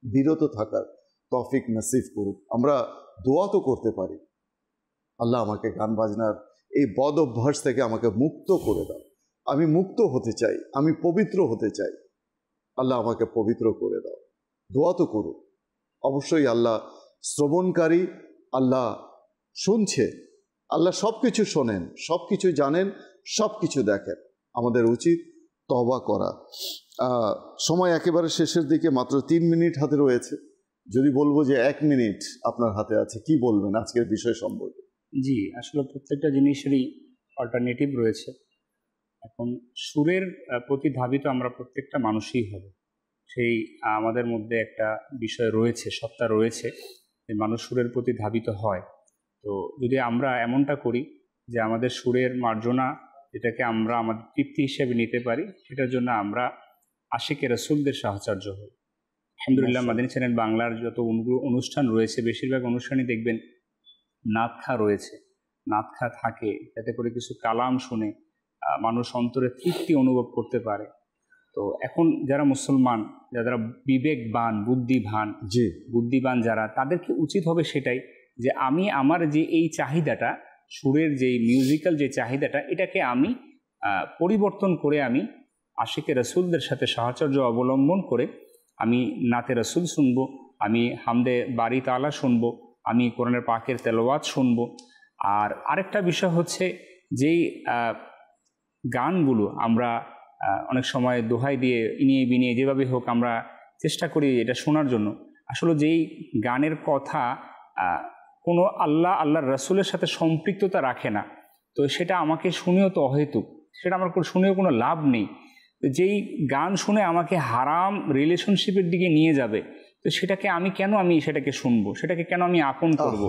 বিরত থাকার তৌফিক নসিব করুক। আমরা দোয়া তো করতে পারি, আল্লাহ আমাকে গান বাজনার এই বদ অভ্যাস থেকে আমাকে মুক্ত করে দাও, আমি মুক্ত হতে চাই, আমি পবিত্র হতে চাই, আল্লাহ আমাকে পবিত্র করে দাও। দোয়া তো করুক। অবশ্যই আল্লাহ শ্রবণকারী, আল্লাহ শুনছে, আল্লাহ সব কিছু শোনেন, সব কিছু জানেন, সব কিছু দেখেন। আমাদের উচিত তওবা করা। সময় একেবারে শেষের দিকে, মাত্র 3 মিনিট হাতে রয়েছে। যদি বলবো যে 1 মিনিট আপনার হাতে আছে, কি বলবেন আজকের বিষয় সম্পর্কে? জি, আসলে প্রত্যেকটা জিনিসেরই অল্টারনেটিভ রয়েছে। এখন সুরের প্রতি ধাবিত আমরা প্রত্যেকটা মানুষই হবে, সেই আমাদের মধ্যে একটা বিষয় রয়েছে, সত্তা রয়েছে যে মানুষ সুরের প্রতি ধাবিত হয়। তো যদি আমরা এমনটা করি যে আমাদের সুরের মার্জনা, যেটাকে আমরা আমাদের তৃপ্তি হিসেবে নিতে পারি, সেটার জন্য আমরা আশিকে রাসূলদের সাহচর্য হই। আলহামদুলিল্লাহ, মাদানী চ্যানেল বাংলার যত অনুষ্ঠান রয়েছে, বেশিরভাগ অনুষ্ঠানই দেখবেন নাতখা রয়েছে, নাতখা থাকে, যাতে করে কিছু কালাম শুনে মানুষ অন্তরে তৃপ্তি অনুভব করতে পারে। তো এখন যারা মুসলমান, যারা বিবেকবান, বুদ্ধিবান যারা, তাদেরকে উচিত হবে সেটাই যে আমি আমার যে এই চাহিদাটা, সুরের যে মিউজিক্যাল যে চাহিদাটা, এটাকে আমি পরিবর্তন করে আমি আশিকে রাসূলদের সাথে সাহচর্য অবলম্বন করে আমি নাতে রাসূল শুনবো, আমি হামদে বারি তাআলা শুনবো, আমি কোরআনের পাকের তেলাওয়াত শুনবো। আর আরেকটা বিষয় হচ্ছে যেই গানগুলো আমরা অনেক সময় দোহাই দিয়ে ইনিয়ে বিনিয়ে যেভাবে হোক আমরা চেষ্টা করি এটা শোনার জন্য, আসলে যেই গানের কথা কোনো আল্লাহর রাসূলের সাথে সম্পৃক্ততা রাখে না, তো সেটা আমাকে শুনেও তো অহেতুক, সেটা আমার শুনেও কোনো লাভ নেই। তো যেই গান শুনে আমাকে হারাম রিলেশনশিপের দিকে নিয়ে যাবে, তো সেটাকে আমি সেটাকে শুনবো, সেটাকে কেন আমি আপন করব?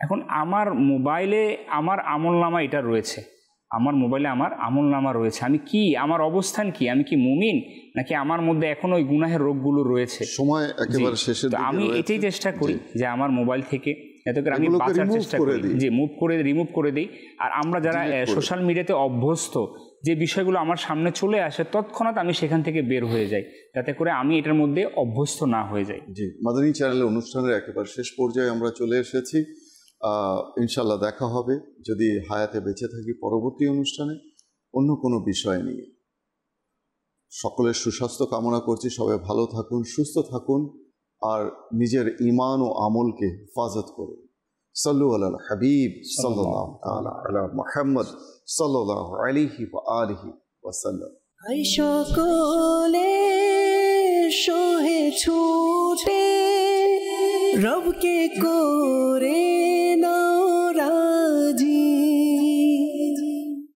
এখন আমার মোবাইলে আমার আমলনামা এটা রয়েছে, আমার মোবাইলে আমার আমলনামা রয়েছে, আমি কি, আমার অবস্থান কি, আমি কি মুমিন নাকি আমার মধ্যে এখনো ওই গুনাহের রোগগুলো রয়েছে? সময় একেবারে শেষের দিকে, আমি এটাই চেষ্টা করি যে আমার মোবাইল থেকে যাতে করে আমি বাঁচার চেষ্টা করি, যে রিমুভ করে দিই। আর আমরা যারা সোশ্যাল মিডিয়াতে অভ্যস্ত, যে বিষয়গুলো আমার সামনে চলে আসে তৎক্ষণাৎ আমি সেখান থেকে বের হয়ে যাই, যাতে করে আমি এটার মধ্যে অভ্যস্ত না হয়ে যাই। জি, মাদানী চ্যানেলের অনুষ্ঠানের একেবারে শেষ পর্যায়ে আমরা চলে এসেছি। ইনশাল্লাহ দেখা হবে যদি হায়াতে বেঁচে থাকি পরবর্তী অনুষ্ঠানে অন্য কোনো বিষয় নিয়ে। সকলের সুস্বাস্থ্য কামনা করছি, সবাই ভালো থাকুন, সুস্থ থাকুন, আর নিজের ঈমান ও আমলকে হেফাজত করুন। সাল্লু আলাল হাবিব সাল্লাল্লাহু তাআলা আলা মুহাম্মদ সাল্লাল্লাহু আলাইহি ওয়া আলিহি ওয়াসাল্লাম। হাই সকলে সহে ছুটে রবকে করে